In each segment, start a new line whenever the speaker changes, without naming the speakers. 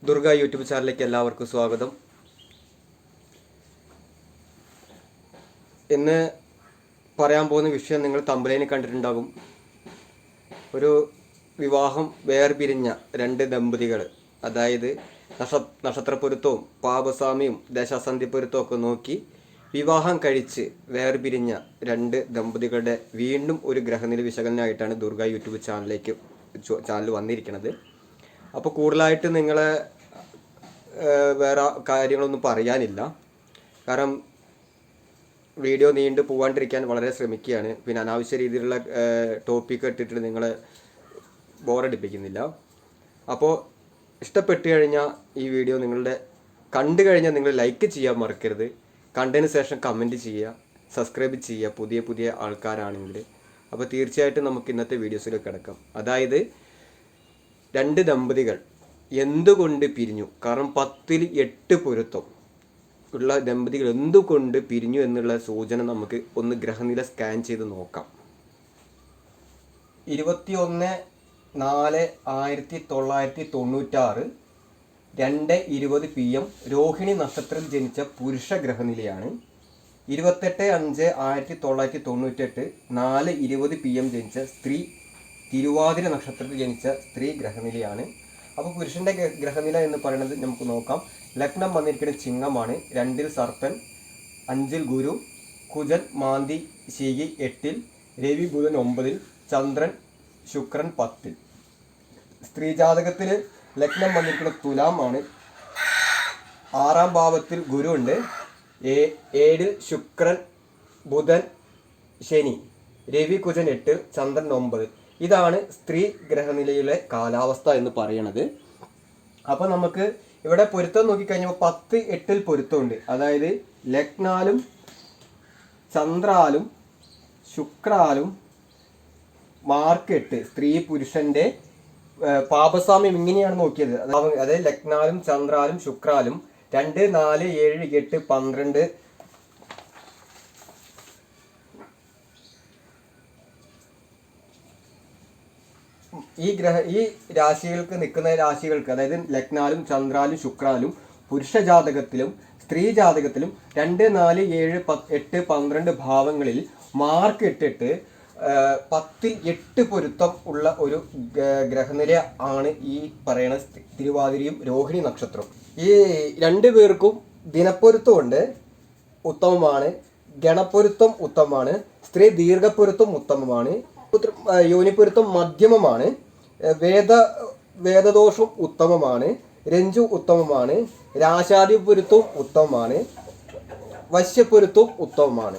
Durga YouTube ചാനലിലേക്ക് എല്ലാവർക്കും സ്വാഗതം. ഇന്ന് പറയാൻ പോകുന്ന വിഷയം നിങ്ങൾ തമ്പനയിൽ കണ്ടിട്ടുണ്ടാകും. ഒരു വിവാഹം വേർപിരിഞ്ഞ രണ്ട് ദമ്പതികൾ, അതായത് നക്ഷത്രപ്പൊരുത്തവും പാപസ്വാമിയും ദേശാസന്ധിപ്പൊരുത്തവും ഒക്കെ നോക്കി വിവാഹം കഴിച്ച് വേർപിരിഞ്ഞ രണ്ട് ദമ്പതികളുടെ വീണ്ടും ഒരു ഗ്രഹനില വിശകലനമായിട്ടാണ് ദുർഗ യൂട്യൂബ് ചാനൽ വന്നിരിക്കുന്നത്. അപ്പോൾ കൂടുതലായിട്ട് നിങ്ങളെ വേറെ കാര്യങ്ങളൊന്നും പറയാനില്ല. കാരണം വീഡിയോ നീണ്ടു പോകാണ്ടിരിക്കാൻ വളരെ ശ്രമിക്കുകയാണ്. പിന്നെ അനാവശ്യ രീതിയിലുള്ള ടോപ്പിക്ക് ഇട്ടിട്ട് നിങ്ങളെ ബോറടിപ്പിക്കുന്നില്ല. അപ്പോൾ ഇഷ്ടപ്പെട്ടു കഴിഞ്ഞാൽ ഈ വീഡിയോ കണ്ടു കഴിഞ്ഞാൽ നിങ്ങൾ ലൈക്ക് ചെയ്യാൻ മറക്കരുത്. കണ്ടതിന് ശേഷം കമൻറ്റ് ചെയ്യുക, സബ്സ്ക്രൈബ് ചെയ്യുക പുതിയ ആൾക്കാരാണെങ്കിൽ. അപ്പോൾ തീർച്ചയായിട്ടും നമുക്ക് ഇന്നത്തെ വീഡിയോസിലേക്ക് കിടക്കാം. അതായത് രണ്ട് ദമ്പതികൾ എന്തുകൊണ്ട് പിരിഞ്ഞു, കാരണം 10ൽ 8 പൊരുത്തം ഉള്ള ദമ്പതികൾ എന്തുകൊണ്ട് പിരിഞ്ഞു എന്നുള്ള സൂചന നമുക്ക് ഒന്ന് ഗ്രഹനില സ്കാൻ ചെയ്ത് നോക്കാം. 21/4/1996 2:20 PM രോഹിണി നക്ഷത്രത്തിൽ ജനിച്ച പുരുഷ ഗ്രഹനിലയാണ്. 28/5/1998 4:20 PM ജനിച്ച സ്ത്രീ തിരുവാതിര നക്ഷത്രത്തിൽ ജനിച്ച സ്ത്രീ ഗ്രഹനിലയാണ്. അപ്പോൾ പുരുഷൻ്റെ ഗ്രഹനില എന്ന് പറയുന്നത് നമുക്ക് നോക്കാം. ലഗ്നം വന്നിരിക്കുന്നത് ചിങ്ങമാണ്. 2ൽ സർപ്പൻ, 5ൽ ഗുരു, കുജൻ മാന്തി ശീകി 8ൽ, രവി ബുധൻ 9ൽ, ചന്ദ്രൻ ശുക്രൻ 10ൽ. സ്ത്രീ ജാതകത്തിൽ ലഗ്നം വന്നിരിക്കുന്നത് തുലാമാണ്. 6ാം ഭാവത്തിൽ ഗുരു ഉണ്ട്. 7ൽ ശുക്രൻ ബുധൻ ശനി, രവി കുജൻ 8, ചന്ദ്രൻ 9. ഇതാണ് സ്ത്രീ ഗ്രഹനിലയിലെ കാലാവസ്ഥ എന്ന് പറയണത്. അപ്പോൾ നമുക്ക് ഇവിടെ പൊരുത്തം നോക്കിക്കഴിഞ്ഞപ്പോൾ 10, 8 പൊരുത്തമുണ്ട്. അതായത് ലഗ്നാലും ചന്ദ്രാലും ശുക്രാലും മാർക്ക് 8 സ്ത്രീ പുരുഷന്റെ പാപസ്വാമ്യം ഇങ്ങനെയാണ് നോക്കിയത്. അതായത് ലഗ്നാലും ചന്ദ്രാലും ശുക്രാലും 2, 4, 7, 8, 12 ഈ രാശികൾക്ക് നിൽക്കുന്ന രാശികൾക്ക്, അതായത് ലഗ്നാലും ചന്ദ്രാലും ശുക്രാലും പുരുഷ ജാതകത്തിലും സ്ത്രീ ജാതകത്തിലും 2, 4, 7, 8, 12 ഭാവങ്ങളിൽ മാർക്ക് ഇട്ടിട്ട് 10ൽ 8 പൊരുത്തം ഉള്ള ഒരു ഗ്രഹനില ആണ് ഈ പറയുന്ന തിരുവാതിരയും രോഹിണി നക്ഷത്രം. ഈ രണ്ടു പേർക്കും ദിനപ്പൊരുത്തമുണ്ട്, ഉത്തമമാണ്. ഗണപ്പൊരുത്തം ഉത്തമമാണ്. സ്ത്രീ ദീർഘപ്പൊരുത്തം ഉത്തമമാണ്. യോനിപ്പൊരുത്തം മധ്യമമാണ്. വേദദോഷം ഉത്തമമാണ്. രഞ്ജു ഉത്തമമാണ്. രാശാധിപൊരുത്തവും ഉത്തമമാണ്. വശ്യപ്പൊരുത്തവും ഉത്തമമാണ്.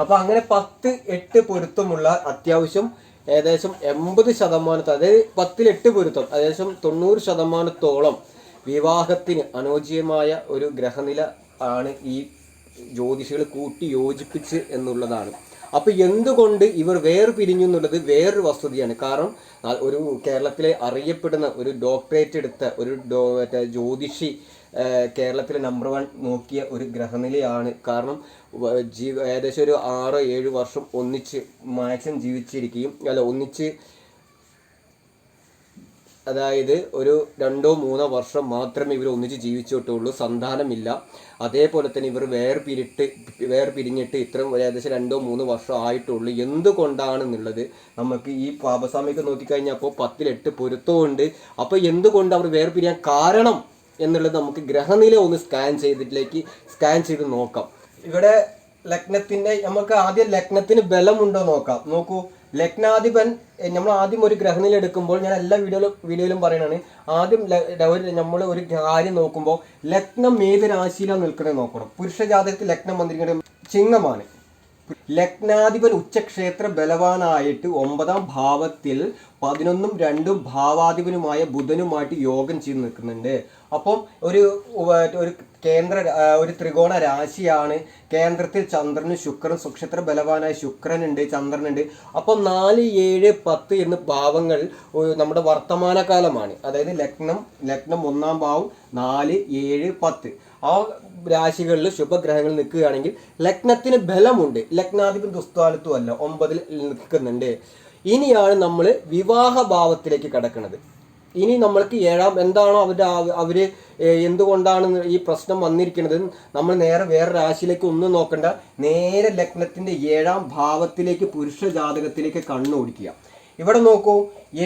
അപ്പോൾ അങ്ങനെ 10, 8 പൊരുത്തമുള്ള അത്യാവശ്യം ഏകദേശം 80%, അതായത് 10ൽ 8 പൊരുത്തം ഏകദേശം 90% വിവാഹത്തിന് അനുയോജ്യമായ ഒരു ഗ്രഹനില ആണ് ഈ ജ്യോതിഷികൾ കൂട്ടി യോജിപ്പിച്ച് എന്നുള്ളതാണ്. അപ്പോൾ എന്തുകൊണ്ട് ഇവർ വേർപിരിഞ്ഞു എന്നുള്ളത് വേറൊരു വസ്തുതയാണ്. കാരണം ഒരു കേരളത്തിലെ അറിയപ്പെടുന്ന ഒരു ഡോക്ടറേറ്റ് എടുത്ത ഒരു ജ്യോതിഷി കേരളത്തിലെ നമ്പർ 1 നോക്കിയ ഒരു ഗ്രഹനിലയാണ്. കാരണം ഏകദേശം ഒരു 6-7 വർഷം ഒന്നിച്ച് മാക്സിമം ജീവിച്ചിരിക്കുകയും ഒന്നിച്ച്, അതായത് ഒരു 2-3 വർഷം മാത്രമേ ഇവർ ഒന്നിച്ച് ജീവിച്ചിട്ടുള്ളൂ, സന്താനമില്ല. അതേപോലെ തന്നെ ഇവർ വേർപിരിഞ്ഞിട്ട് ഇത്രയും ഏകദേശം 2-3 വർഷം ആയിട്ടുള്ളൂ. എന്തുകൊണ്ടാണെന്നുള്ളത് നമുക്ക് ഈ പാപസ്വാമിക്ക് നോക്കിക്കഴിഞ്ഞപ്പോൾ 10ൽ 8 പൊരുത്തമുണ്ട്. അപ്പോൾ എന്തുകൊണ്ട് അവർ വേർപിരിയാൻ കാരണം എന്നുള്ളത് നമുക്ക് ഗ്രഹനില ഒന്ന് സ്കാൻ ചെയ്ത് നോക്കാം. ഇവിടെ നമുക്ക് ആദ്യം ലഗ്നത്തിന് ബലമുണ്ടോ നോക്കാം. നോക്കൂ, ലഗ്നാധിപൻ നമ്മൾ ആദ്യം ഒരു ഗ്രഹനില എടുക്കുമ്പോൾ ഞാൻ എല്ലാ വീഡിയോയിലും പറയുന്നതാണ്, ആദ്യം നമ്മൾ ഒരു കാര്യം നോക്കുമ്പോൾ ലഗ്നം ഏത് രാശിയിലാണ് നിൽക്കുന്നത് നോക്കണം. പുരുഷ ജാതകത്തിൽ ലഗ്നം വന്നിരിക്കുന്നത് ചിങ്ങമാണ്. ലഗ്നാധിപൻ ഉച്ചക്ഷേത്ര ബലവാനായിട്ട് 9ാം ഭാവത്തിൽ 11ഉം 2ഉം ഭാവാധിപനുമായ ബുധനുമായിട്ട് യോഗം ചെയ്ത് നിൽക്കുന്നുണ്ട്. അപ്പം ഒരു ത്രികോണ രാശിയാണ്. കേന്ദ്രത്തിൽ ചന്ദ്രനും ശുക്രൻ, സുക്ഷേത്ര ബലവാനായ ശുക്രനുണ്ട്, ചന്ദ്രനുണ്ട്. അപ്പം 4, 7, 10 എന്ന ഭാവങ്ങൾ നമ്മുടെ വർത്തമാനകാലമാണ്. അതായത് ലഗ്നം 1ാം ഭാവം 4, 7, 10 ആ രാശികളിൽ ശുഭഗ്രഹങ്ങൾ നിൽക്കുകയാണെങ്കിൽ ലഗ്നത്തിന് ബലമുണ്ട്. ലഗ്നാധിപൻ ദുസ്ഥാനത്തും അല്ല, 9ൽ നിൽക്കുന്നുണ്ട്. ഇനിയാണ് നമ്മൾ വിവാഹ ഭാവത്തിലേക്ക് കടക്കുന്നത്. ഇനി നമ്മൾക്ക് ഏഴാം എന്താണോ അവര് എന്തുകൊണ്ടാണ് ഈ പ്രശ്നം വന്നിരിക്കുന്നത്, നമ്മൾ നേരെ വേറെ രാശിയിലേക്ക് ഒന്നും നോക്കണ്ട, നേരെ ലഗ്നത്തിന്റെ 7ാം ഭാവത്തിലേക്ക്, പുരുഷ ജാതകത്തിലേക്ക് കണ്ണോടിക്കുക. ഇവിടെ നോക്കൂ,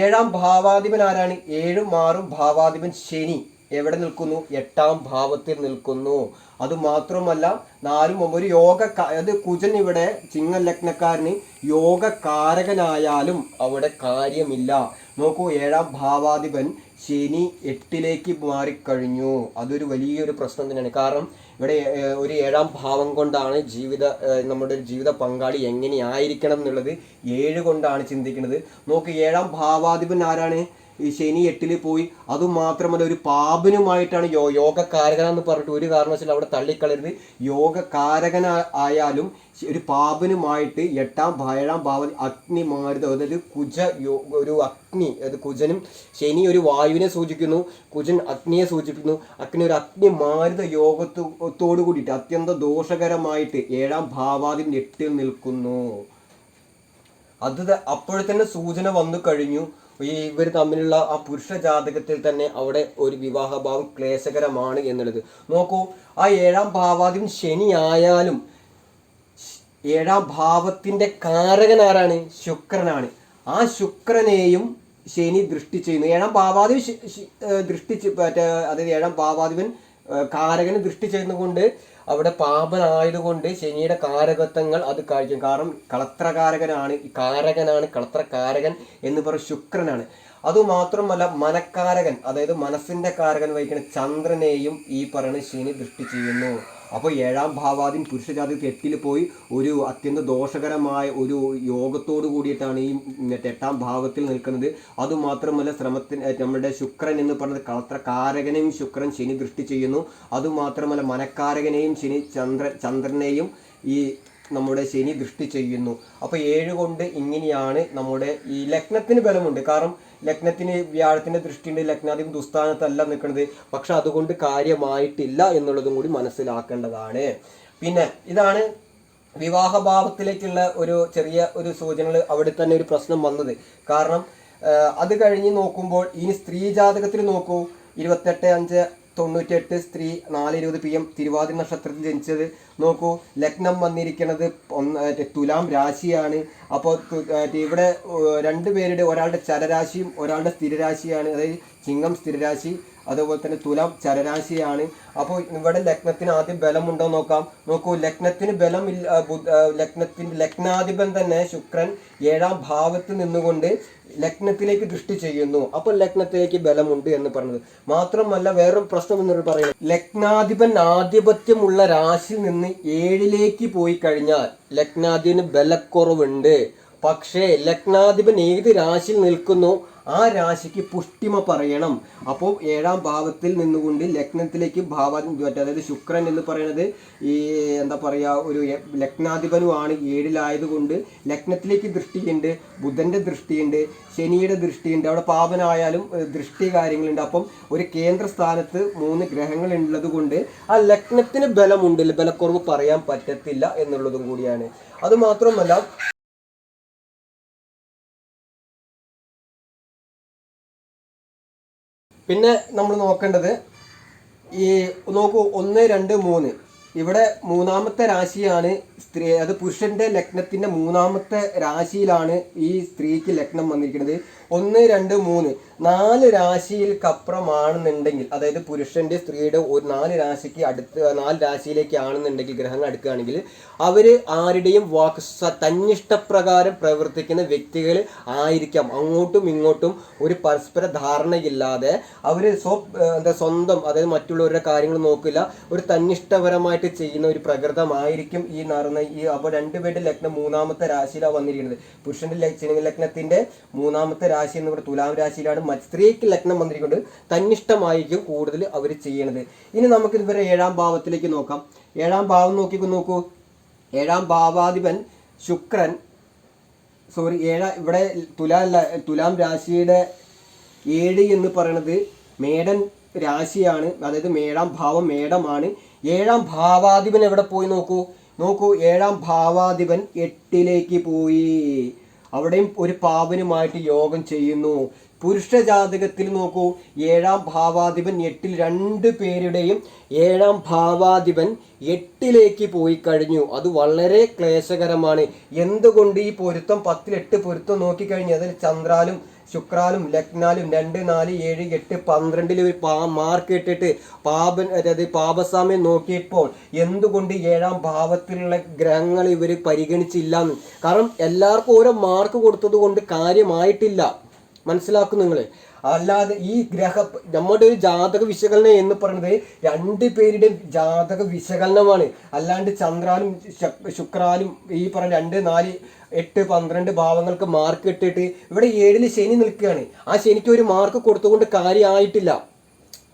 7ാം ഭാവാധിപൻ ആരാണ്? 7ഉം 6ഉം ഭാവാധിപൻ ശനി എവിടെ നിൽക്കുന്നു? 8ാം ഭാവത്തിൽ നിൽക്കുന്നു. അതുമാത്രമല്ല 4ഉം ഒരു യോഗ, അത് കുജൻ ഇവിടെ ചിങ്ങ ലഗ്നക്കാരന് യോഗകാരകനായാലും അവിടെ കാര്യമില്ല. നോക്കൂ, 7ാം ഭാവാധിപൻ ശനി 8ലേക്ക് മാറിക്കഴിഞ്ഞു. അതൊരു വലിയൊരു പ്രശ്നം തന്നെയാണ്. കാരണം ഇവിടെ ഒരു 7ാം ഭാവം കൊണ്ടാണ് നമ്മുടെ ജീവിത പങ്കാളി എങ്ങനെയായിരിക്കണം എന്നുള്ളത് 7 കൊണ്ടാണ് ചിന്തിക്കുന്നത്. നോക്ക്, 7ാം ഭാവാധിപൻ ആരാണ്? ഈ ശനി 8ൽ പോയി. അതുമാത്രമല്ല ഒരു പാപനുമായിട്ടാണ് യോഗകാരകനെന്ന് പറഞ്ഞിട്ട് ഒരു കാരണവശാലും അവിടെ തള്ളിക്കളരുത്. യോഗകാരകനായാലും ഒരു പാപനുമായിട്ട് 7ാം ഭാവം അഗ്നി മാരുത, അതായത് ഒരു അഗ്നി, അതായത് കുജനും ശനി ഒരു വായുവിനെ സൂചിപ്പിക്കുന്നു, കുജൻ അഗ്നിയെ സൂചിപ്പിക്കുന്നു. അഗ്നി ഒരു അഗ്നി മാരുത യോഗത്തോടു കൂടിയിട്ട് അത്യന്തം ദോഷകരമായിട്ട് 7ാം ഭാവാധിപൻ 8ൽ നിൽക്കുന്നു. അത് അപ്പോഴത്തന്നെ സൂചന വന്നു കഴിഞ്ഞു, ഇവർ തമ്മിലുള്ള ആ പുരുഷ ജാതകത്തിൽ തന്നെ അവിടെ ഒരു വിവാഹഭാവം ക്ലേശകരമാണ് എന്നുള്ളത്. നോക്കൂ, ആ 7ാം ഭാവാധിപൻ ശനി ആയാലും 7ാം ഭാവത്തിന്റെ കാരകൻ ആരാണ്? ശുക്രനാണ്. ആ ശുക്രനെയും ശനി ദൃഷ്ടി ചെയ്യുന്നു. 7ാം ഭാവാധിപൻ അതായത് 7ാം ഭാവാധിപൻ കാരകന് ദൃഷ്ടി ചെയ്യുന്നതുകൊണ്ട് അവിടെ പാപനായതുകൊണ്ട് ശനിയുടെ കാരകത്വങ്ങൾ അത് കാണിക്കും. കാരണം കളത്രകാരകനാണ്, കളത്രകാരകൻ എന്ന് പറയുന്ന ശുക്രനാണ്. അതുമാത്രമല്ല മനക്കാരകൻ, അതായത് മനസ്സിന്റെ കാരകൻ വഹിക്കുന്ന ചന്ദ്രനെയും ഈ പറയുന്ന ശനി ദൃഷ്ടി ചെയ്യുന്നു. അപ്പോൾ 7ാം ഭാവാധിപൻ പുരുഷ ജാതകത്തിൽ 8ൽ പോയി ഒരു അത്യന്തം ദോഷകരമായ ഒരു യോഗത്തോടു കൂടിയിട്ടാണ് ഈ 8ാം ഭാവത്തിൽ നിൽക്കുന്നത്. അതുമാത്രമല്ല നമ്മുടെ ശുക്രൻ എന്ന് പറയുന്നത് കളത്രകാരകനെയും ശുക്രൻ ശനി ദൃഷ്ടി ചെയ്യുന്നു. അതുമാത്രമല്ല മനക്കാരകനെയും ശനി ചന്ദ്രനെയും ഈ നമ്മുടെ ശനി ദൃഷ്ടി ചെയ്യുന്നു. അപ്പോൾ 7 കൊണ്ട് ഇങ്ങനെയാണ് നമ്മുടെ ഈ ലഗ്നത്തിന് ബലമുണ്ട്. കാരണം ലഗ്നത്തിന് വ്യാഴത്തിന്റെ ദൃഷ്ടിയുണ്ട്, ലഗ്നാധിപൻ ദുസ്ഥാനത്തല്ല നിൽക്കുന്നത്. പക്ഷെ അതുകൊണ്ട് കാര്യമായിട്ടില്ല എന്നുള്ളതും കൂടി മനസ്സിലാക്കേണ്ടതാണ്. പിന്നെ ഇതാണ് വിവാഹഭാവത്തിലേക്കുള്ള ഒരു ചെറിയ ഒരു സൂചനകൾ അവിടെ തന്നെ ഒരു പ്രശ്നം വന്നത്. കാരണം അത് കഴിഞ്ഞ് നോക്കുമ്പോൾ ഇനി സ്ത്രീ ജാതകത്തിൽ നോക്കൂ, 28/5/98 സ്ത്രീ 4:20 PM തിരുവാതിര നക്ഷത്രത്തിൽ ജനിച്ചത്. നോക്കൂ, ലഗ്നം വന്നിരിക്കുന്നത് തുലാം രാശിയാണ്. അപ്പോൾ ഇവിടെ രണ്ടുപേരുടെ, ഒരാളുടെ ചരരാശിയും ഒരാളുടെ സ്ഥിരരാശിയാണ്. അതായത് ചിങ്ങം സ്ഥിരരാശി, അതുപോലെ തന്നെ തുലാം ചരരാശിയാണ്. അപ്പോൾ ഇവിടെ ലഗ്നത്തിന് ആദ്യം ബലമുണ്ടോ നോക്കാം. നോക്കൂ, ലഗ്നത്തിന് ബലമില്ല. ലഗ്നാധിപൻ തന്നെ ശുക്രൻ 7ാം ഭാവത്തിൽ നിന്നുകൊണ്ട് ലഗ്നത്തിലേക്ക് ദൃഷ്ടി ചെയ്യുന്നു. അപ്പോൾ ലഗ്നത്തിലേക്ക് ബലമുണ്ട് എന്ന് പറഞ്ഞത് മാത്രമല്ല, വേറൊരു പ്രശ്നം എന്ന് പറയുന്നത്, ലഗ്നാധിപൻ ആധിപത്യമുള്ള രാശിയിൽ നിന്ന് 7ലേക്ക് പോയി കഴിഞ്ഞാൽ ലഗ്നാധിപന് ബലക്കുറവുണ്ട്. പക്ഷേ ലഗ്നാധിപൻ ഏത് രാശിയിൽ നിൽക്കുന്നു ആ രാശിക്ക് പുഷ്ടിമ പറയണം. അപ്പോൾ 7ാം ഭാവത്തിൽ നിന്നുകൊണ്ട് ലഗ്നത്തിലേക്ക് അതായത് ശുക്രൻ എന്ന് പറയുന്നത് ഈ എന്താ പറയുക, ഒരു ലഗ്നാധിപനുമാണ്. 7ലായതുകൊണ്ട് ലഗ്നത്തിലേക്ക് ദൃഷ്ടിയുണ്ട്, ബുധന്റെ ദൃഷ്ടിയുണ്ട്, ശനിയുടെ ദൃഷ്ടിയുണ്ട്. അവിടെ പാപനായാലും ദൃഷ്ടി കാര്യങ്ങളുണ്ട്. അപ്പം ഒരു കേന്ദ്ര സ്ഥാനത്ത് 3 ഗ്രഹങ്ങൾ ഉള്ളത് കൊണ്ട് ആ ലഗ്നത്തിന് ബലമുണ്ട്, ബലക്കുറവ് പറയാൻ പറ്റത്തില്ല എന്നുള്ളതും കൂടിയാണ്. അതുമാത്രമല്ല, പിന്നെ നമ്മൾ നോക്കേണ്ടത് ഈ നോക്കൂ, 1, 2, 3 ഇവിടെ 3ാമത്തെ രാശിയാണ് സ്ത്രീ. അത് പുരുഷന്റെ ലഗ്നത്തിന്റെ 3ാമത്തെ രാശിയിലാണ് ഈ സ്ത്രീക്ക് ലഗ്നം വന്നിരിക്കുന്നത്. 1, 2, 3 4 രാശിയിൽക്കപ്പുറമാണെന്നുണ്ടെങ്കിൽ, അതായത് പുരുഷന്റെ സ്ത്രീയുടെ ഒരു 4 രാശിക്ക് അടുത്ത് 4 രാശിയിലേക്ക് ആണെന്നുണ്ടെങ്കിൽ, ഗ്രഹങ്ങൾ അടുക്കുകയാണെങ്കിൽ അവർ ആരുടെയും തന്നിഷ്ടപ്രകാരം പ്രവർത്തിക്കുന്ന വ്യക്തികൾ ആയിരിക്കാം. അങ്ങോട്ടും ഇങ്ങോട്ടും ഒരു പരസ്പര ധാരണയില്ലാതെ അവർ സ്വന്തം, അതായത് മറ്റുള്ളവരുടെ കാര്യങ്ങൾ നോക്കില്ല, ഒരു തന്നിഷ്ടപരമായിട്ട് ചെയ്യുന്ന ഒരു പ്രകൃതമായിരിക്കും ഈ നടന്ന ഈ. അപ്പോൾ രണ്ടുപേരുടെ ലഗ്നം 3ാമത്തെ രാശിയിലാണ് വന്നിരിക്കുന്നത്. പുരുഷന്റെ ലഗ്നത്തിന്റെ 3ാമത്തെ രാശി എന്ന് പറയുന്നത് തുലാം രാശിയിലാണ്. സ്ത്രീക്ക് ലഗ്നം വന്നിരിക്കുന്നത് തന്നിഷ്ടമായിരിക്കും കൂടുതൽ അവർ ചെയ്യണത്. ഇനി നമുക്ക് ഇവരെ 7ാം ഭാവത്തിലേക്ക് നോക്കാം. 7ാം ഭാവം നോക്കൂ, 7ാം ഭാവാധിപൻ ശുക്രൻ, ഇവിടെ തുലാം രാശിയുടെ 7 എന്ന് പറയുന്നത് മേടൻ രാശിയാണ്. അതായത് 7ാം ഭാവം മേടമാണ്. 7ാം ഭാവാധിപൻ എവിടെ പോയി നോക്കൂ, 7ാം ഭാവാധിപൻ 8ലേക്ക് പോയി. അവിടെയും ഒരു പാപനുമായിട്ട് യോഗം ചെയ്യുന്നു. പുരുഷ ജാതകത്തിൽ നോക്കൂ, 7-ാം ഭാവാധിപൻ 8-ൽ, 2 പേരുടെയും 7-ാം ഭാവാധിപൻ 8-ലേക്ക് പോയി കഴിഞ്ഞു. അത് വളരെ ക്ലേശകരമാണ്. എന്തുകൊണ്ട്? ഈ പൊരുത്തം 10-ൽ 8 പൊരുത്തം നോക്കിക്കഴിഞ്ഞാൽ അതിൽ ചന്ദ്രാലും ശുക്രാലും ലഗ്നാലും 2, 4, 7, 8, 12 ഒരു മാർക്ക് ഇട്ടിട്ട് അതായത് പാപസാമ്യം നോക്കിയപ്പോൾ എന്തുകൊണ്ട് 7-ാം ഭാവത്തിലുള്ള ഗ്രഹങ്ങൾ ഇവർ പരിഗണിച്ചില്ല എന്ന്? കാരണം എല്ലാവർക്കും ഓരോ മാർക്ക് കൊടുത്തത് കൊണ്ട് കാര്യമായിട്ടില്ല. മനസ്സിലാക്കും നിങ്ങൾ. അല്ലാതെ ഈ നമ്മുടെ ഒരു ജാതക വിശകലനം എന്ന് പറയുന്നത് 2 പേരുടെ ജാതക വിശകലനമാണ്. അല്ലാണ്ട് ചന്ദ്രാലും ശുക്രാലും ഈ പറഞ്ഞ 2, 4, 8, 12 ഭാവങ്ങൾക്ക് മാർക്ക് ഇട്ടിട്ട് ഇവിടെ 7-ൽ ശനി നിൽക്കുകയാണ്. ആ ശനിക്ക് ഒരു മാർക്ക് കൊടുത്തുകൊണ്ട് കാര്യമായിട്ടില്ല.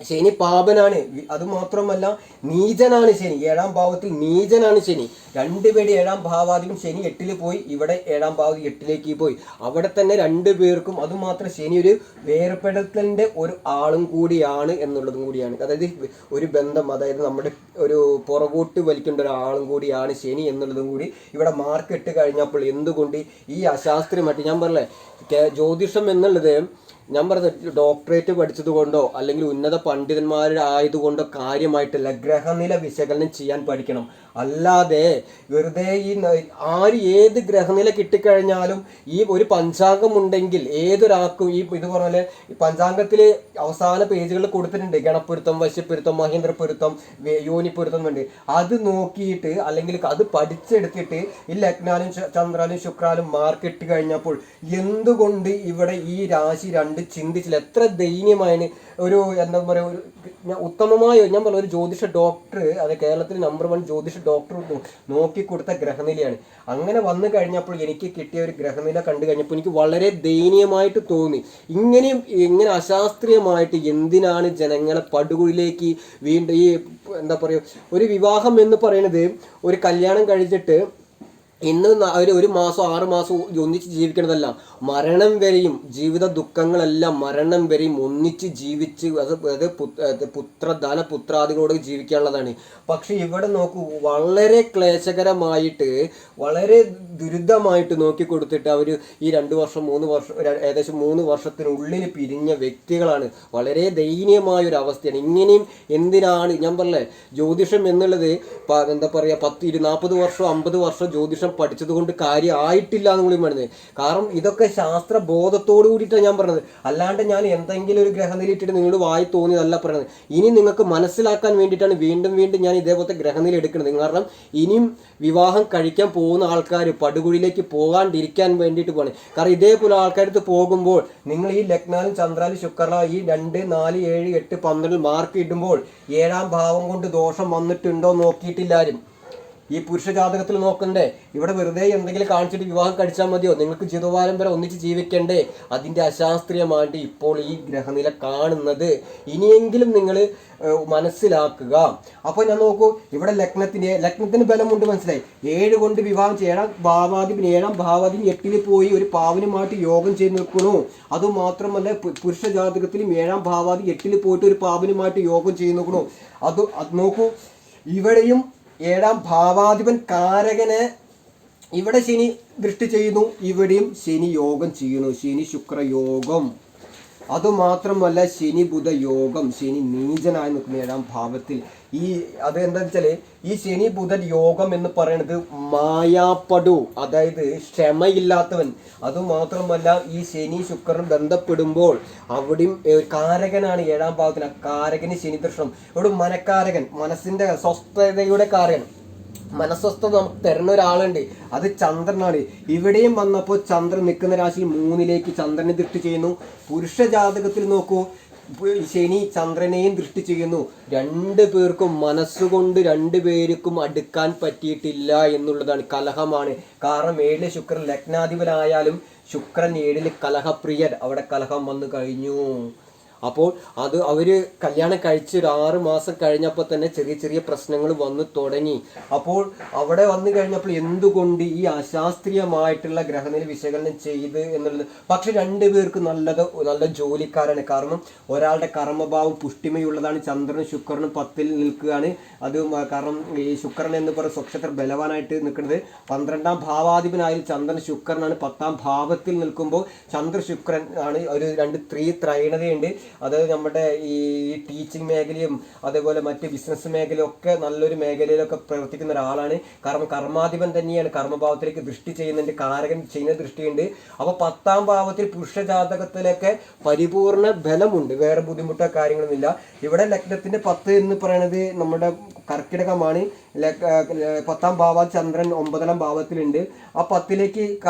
ശനി പാപനാണ്. അതുമാത്രമല്ല നീചനാണ് ശനി. 7-ാം ഭാവത്തിൽ നീചനാണ് ശനി. 2 പേരുടെ 7-ാം ഭാവാധികം ശനി 8-ൽ പോയി, ഇവിടെ 7-ാം ഭാവത്തിൽ 8-ലേക്ക് പോയി. അവിടെ തന്നെ 2 പേർക്കും അതുമാത്രം ശനി ഒരു വേർപെടുത്തലിൻ്റെ ഒരു ആളും കൂടിയാണ് എന്നുള്ളതും കൂടിയാണ്. അതായത് ഒരു ബന്ധം, അതായത് നമ്മുടെ ഒരു പുറകോട്ട് വലിക്കേണ്ട ഒരാളും കൂടിയാണ് ശനി എന്നുള്ളതും കൂടി ഇവിടെ മാർക്ക് ഇട്ട് കഴിഞ്ഞപ്പോൾ എന്തുകൊണ്ട് ഈ അശാസ്ത്രീയമായിട്ട് ഞാൻ പറഞ്ഞേ ജ്യോതിഷം എന്നുള്ളത് ഞാൻ പറഞ്ഞത് ഡോക്ടറേറ്റ് പഠിച്ചത് കൊണ്ടോ അല്ലെങ്കിൽ ഉന്നത പണ്ഡിതന്മാരുടെ ആയതുകൊണ്ടോ കാര്യമായിട്ടല്ല. ഗ്രഹനില വിശകലനം ചെയ്യാൻ പഠിക്കണം. അല്ലാതെ വെറുതെ ഏത് ഗ്രഹനില കിട്ടിക്കഴിഞ്ഞാലും ഈ ഒരു പഞ്ചാംഗം ഉണ്ടെങ്കിൽ ഏതൊരാൾക്കും ഇത് പറഞ്ഞാൽ പഞ്ചാംഗത്തിൽ അവസാന പേജുകൾ കൊടുത്തിട്ടുണ്ട്. ഗണപ്പൊരുത്തം, വശ്യപ്പൊരുത്തം, മഹേന്ദ്രപ്പൊരുത്തം, യോനിപ്പൊരുത്തം വേണ്ടി അത് നോക്കിയിട്ട് അല്ലെങ്കിൽ അത് പഠിച്ചെടുത്തിട്ട് ഈ ലഗ്നാലും ചന്ദ്രാലും ശുക്രാലും മാർക്ക് ഇട്ട് കഴിഞ്ഞപ്പോൾ എന്തുകൊണ്ട് ഇവിടെ ഈ രാശി 2 ചിന്തിച്ചില്ല? എത്ര ദയനീയമാണ്. ഒരു എന്താ പറയുക, ഒരു ഉത്തമമായ ഞാൻ പറഞ്ഞ ഒരു ജ്യോതിഷ ഡോക്ടർ, അത് കേരളത്തിൽ നമ്പർ 1 ജ്യോതിഷ ഡോക്ടർ നോക്കിക്കൊടുത്ത ഗ്രഹനിലയാണ്. അങ്ങനെ വന്നു കഴിഞ്ഞപ്പോൾ എനിക്ക് കിട്ടിയ ഒരു ഗ്രഹനില കണ്ടു കഴിഞ്ഞപ്പോൾ എനിക്ക് വളരെ ദയനീയമായിട്ട് തോന്നി. ഇങ്ങനെ അശാസ്ത്രീയമായിട്ട് എന്തിനാണ് ജനങ്ങളെ പടുകുഴിയിലേക്ക് വീണ്ടും ഈ എന്താ പറയുക, ഒരു വിവാഹം എന്ന് പറയുന്നത് ഒരു കല്യാണം കഴിച്ചിട്ട് ഇന്ന് ഒരു മാസം 6 മാസം ഒന്നിച്ച് ജീവിക്കണതല്ല, മരണം വരെയും ജീവിത ദുഃഖങ്ങളെല്ലാം മരണം വരെയും ഒന്നിച്ച് ജീവിച്ച് അത് പുത്രധന പുത്രാദികളോട് ജീവിക്കാനുള്ളതാണ്. പക്ഷെ ഇവിടെ നോക്കൂ, വളരെ ക്ലേശകരമായിട്ട് വളരെ ദുരിതമായിട്ട് നോക്കി കൊടുത്തിട്ട് അവർ ഈ 2 വർഷം 3 വർഷം ഏകദേശം 3 വർഷത്തിനുള്ളിൽ പിരിഞ്ഞ വ്യക്തികളാണ്. വളരെ ദയനീയമായ ഒരു അവസ്ഥയാണ്. ഇങ്ങനെയും എന്തിനാണ് ഞാൻ പറഞ്ഞേ ജ്യോതിഷം എന്നുള്ളത് എന്താ പറയുക 10, 40 വർഷം 50 വർഷം ജ്യോതിഷം പഠിച്ചത് കൊണ്ട് കാര്യമായിട്ടില്ല എന്ന് കൂടി പറയുന്നത്. കാരണം ഇതൊക്കെ ശാസ്ത്ര ബോധത്തോടു കൂടിയിട്ടാണ് ഞാൻ പറഞ്ഞത്. അല്ലാണ്ട് ഞാൻ എന്തെങ്കിലും ഒരു ഗ്രഹനില ഇട്ടിട്ട് നിങ്ങളുടെ വായി തോന്നിയതല്ല പറയുന്നത്. ഇനി നിങ്ങൾക്ക് മനസ്സിലാക്കാൻ വേണ്ടിയിട്ടാണ് വീണ്ടും വീണ്ടും ഞാൻ ഇതേപോലത്തെ ഗ്രഹനില എടുക്കുന്നത്. കാരണം ഇനിയും വിവാഹം കഴിക്കാൻ പോകുന്ന ആൾക്കാർ പടുകുഴിയിലേക്ക് പോകാണ്ടിരിക്കാൻ വേണ്ടിയിട്ട് പോകണം. കാരണം ഇതേപോലെ ആൾക്കാരടുത്ത് പോകുമ്പോൾ നിങ്ങൾ ഈ ലഗ്നാലും ചന്ദ്രാലും ശുക്രനും ഈ 2, 4, 7, 8, 12 മാർക്ക് ഇടുമ്പോൾ 7-ാം ഭാവം കൊണ്ട് ദോഷം വന്നിട്ടുണ്ടോ നോക്കിയിട്ടില്ലാരും. ഈ പുരുഷ ജാതകത്തിൽ നോക്കണ്ടേ? ഇവിടെ വെറുതെ എന്തെങ്കിലും കാണിച്ചിട്ട് വിവാഹം കഴിച്ചാൽ മതിയോ? നിങ്ങൾക്ക് ജീവിതകാലം വരെ ഒന്നിച്ച് ജീവിക്കണ്ടേ? അതിൻ്റെ അശാസ്ത്രീയമായിട്ട് ഇപ്പോൾ ഈ ഗ്രഹനില കാണുന്നത്. ഇനിയെങ്കിലും നിങ്ങൾ മനസ്സിലാക്കുക. അപ്പോൾ ഞാൻ നോക്കൂ, ഇവിടെ ലഗ്നത്തിന് ബലമുണ്ട്, മനസ്സിലായി. 7 കൊണ്ട് വിവാഹം ചെയ്യണം. 7-ാം ഭാവാധിപൻ 8-ൽ പോയി ഒരു പാവനുമായിട്ട് യോഗം ചെയ്ത് നിൽക്കണു. അതുമാത്രമല്ല പുരുഷ ജാതകത്തിലും 7-ാം ഭാവാധിപൻ 8-ൽ പോയിട്ട് ഒരു പാവനുമായിട്ട് യോഗം ചെയ്ത് നിൽക്കണു. അത് നോക്കൂ, ഇവിടെയും 7-ാം ഭാവാധിപൻ കാരകനെ ഇവിടെ ശനി ദൃഷ്ടി ചെയ്യുന്നു, ഇവിടെയും ശനി യോഗം ചെയ്യുന്നു. ശനി ശുക്ര യോഗം. അതുമാത്രമല്ല ശനി ബുധ യോഗം. ശനി നീചനായി നിൽക്കുന്ന 7-ാം ഭാവത്തിൽ. അത് എന്താ വെച്ചാൽ ഈ ശനി ബുധൻ യോഗം എന്ന് പറയുന്നത് മായാപ്പടു, അതായത് ക്ഷമയില്ലാത്തവൻ. അതുമാത്രമല്ല ഈ ശനി ശുക്രൻ ബന്ധപ്പെടുമ്പോൾ അവിടെയും കാരകനാണ് 7-ാം ഭാവത്തിന്. ആ കാരകന് ശനി ദർശനം. ഇവിടെ മനക്കാരകൻ, മനസ്സിന്റെ സ്വസ്ഥതയുടെ കാരകൻ, മനസ്വസ്ഥത നമുക്ക് തരുന്ന ഒരാളുണ്ട്, അത് ചന്ദ്രനാണ്. ഇവിടെയും വന്നപ്പോൾ ചന്ദ്രൻ നിൽക്കുന്ന രാശി 3-ലേക്ക് ചന്ദ്രനെ ദൃഷ്ടി ചെയ്യുന്നു. പുരുഷ ജാതകത്തിൽ നോക്കൂ, ശനി ചന്ദ്രനെയും ദൃഷ്ടി ചെയ്യുന്നു. 2 പേർക്കും മനസ്സുകൊണ്ട് 2 പേർക്കും അടുക്കാൻ പറ്റിയിട്ടില്ല എന്നുള്ളതാണ്. കലഹമാണ്. കാരണം 7 ശുക്രൻ ലഗ്നാധിപനായാലും ശുക്രൻ 7 കലഹപ്രിയൻ. അവിടെ കലഹം വന്നു കഴിഞ്ഞു. അപ്പോൾ അത് അവർ കല്യാണം കഴിച്ച് ഒരു 6 മാസം കഴിഞ്ഞപ്പോൾ തന്നെ ചെറിയ ചെറിയ പ്രശ്നങ്ങൾ വന്നു തുടങ്ങി. അപ്പോൾ അവിടെ വന്നു കഴിഞ്ഞപ്പോൾ എന്തുകൊണ്ട് ഈ അശാസ്ത്രീയമായിട്ടുള്ള ഗ്രഹനില വിശകലനം ചെയ്ത് എന്നുള്ളത്. പക്ഷെ രണ്ടുപേർക്ക് നല്ല ജോലിക്കാരാണ്. കാരണം ഒരാളുടെ കർമ്മഭാവം പുഷ്ടിമയുള്ളതാണ്, ചന്ദ്രനും ശുക്രനും 10ൽ നിൽക്കുകയാണ്. അത് കാരണം ഈ ശുക്രൻ എന്ന് പറയുന്ന സ്വക്ഷേത്ര ബലവാനായിട്ട് നിൽക്കുന്നത് 12ാം ഭാവാധിപനായാലും ചന്ദ്രൻ ശുക്രനാണ് 10ാം ഭാവത്തിൽ നിൽക്കുമ്പോൾ ചന്ദ്രശുക്രൻ ആണ്. ഒരു 2 ത്രൈണതയുണ്ട്. അത് നമ്മുടെ ഈ ടീച്ചിങ് മേഖലയും അതേപോലെ മറ്റ് ബിസിനസ് മേഖലയും ഒക്കെ നല്ലൊരു മേഖലയിലൊക്കെ പ്രവർത്തിക്കുന്ന ഒരാളാണ്. കാരണം കർമാധിപൻ തന്നെയാണ്, കർമ്മഭാവത്തിലേക്ക് ദൃഷ്ടി ചെയ്യുന്നുണ്ട്, കാരകൻ ചെയ്യുന്ന ദൃഷ്ടിയുണ്ട്. അപ്പോൾ 10ാം ഭാവത്തിൽ പുരുഷജാതകത്തിലൊക്കെ പരിപൂർണ ബലമുണ്ട്, വേറെ ബുദ്ധിമുട്ടോ കാര്യങ്ങളൊന്നുമില്ല. ഇവിടെ ലഗ്നത്തിന്റെ 10 എന്ന് പറയുന്നത് നമ്മുടെ കർക്കിടകമാണ്. 10ാം ഭാവം ചന്ദ്രൻ 9ാം ഭാവത്തിലുണ്ട്. ആ 10ലേക്ക്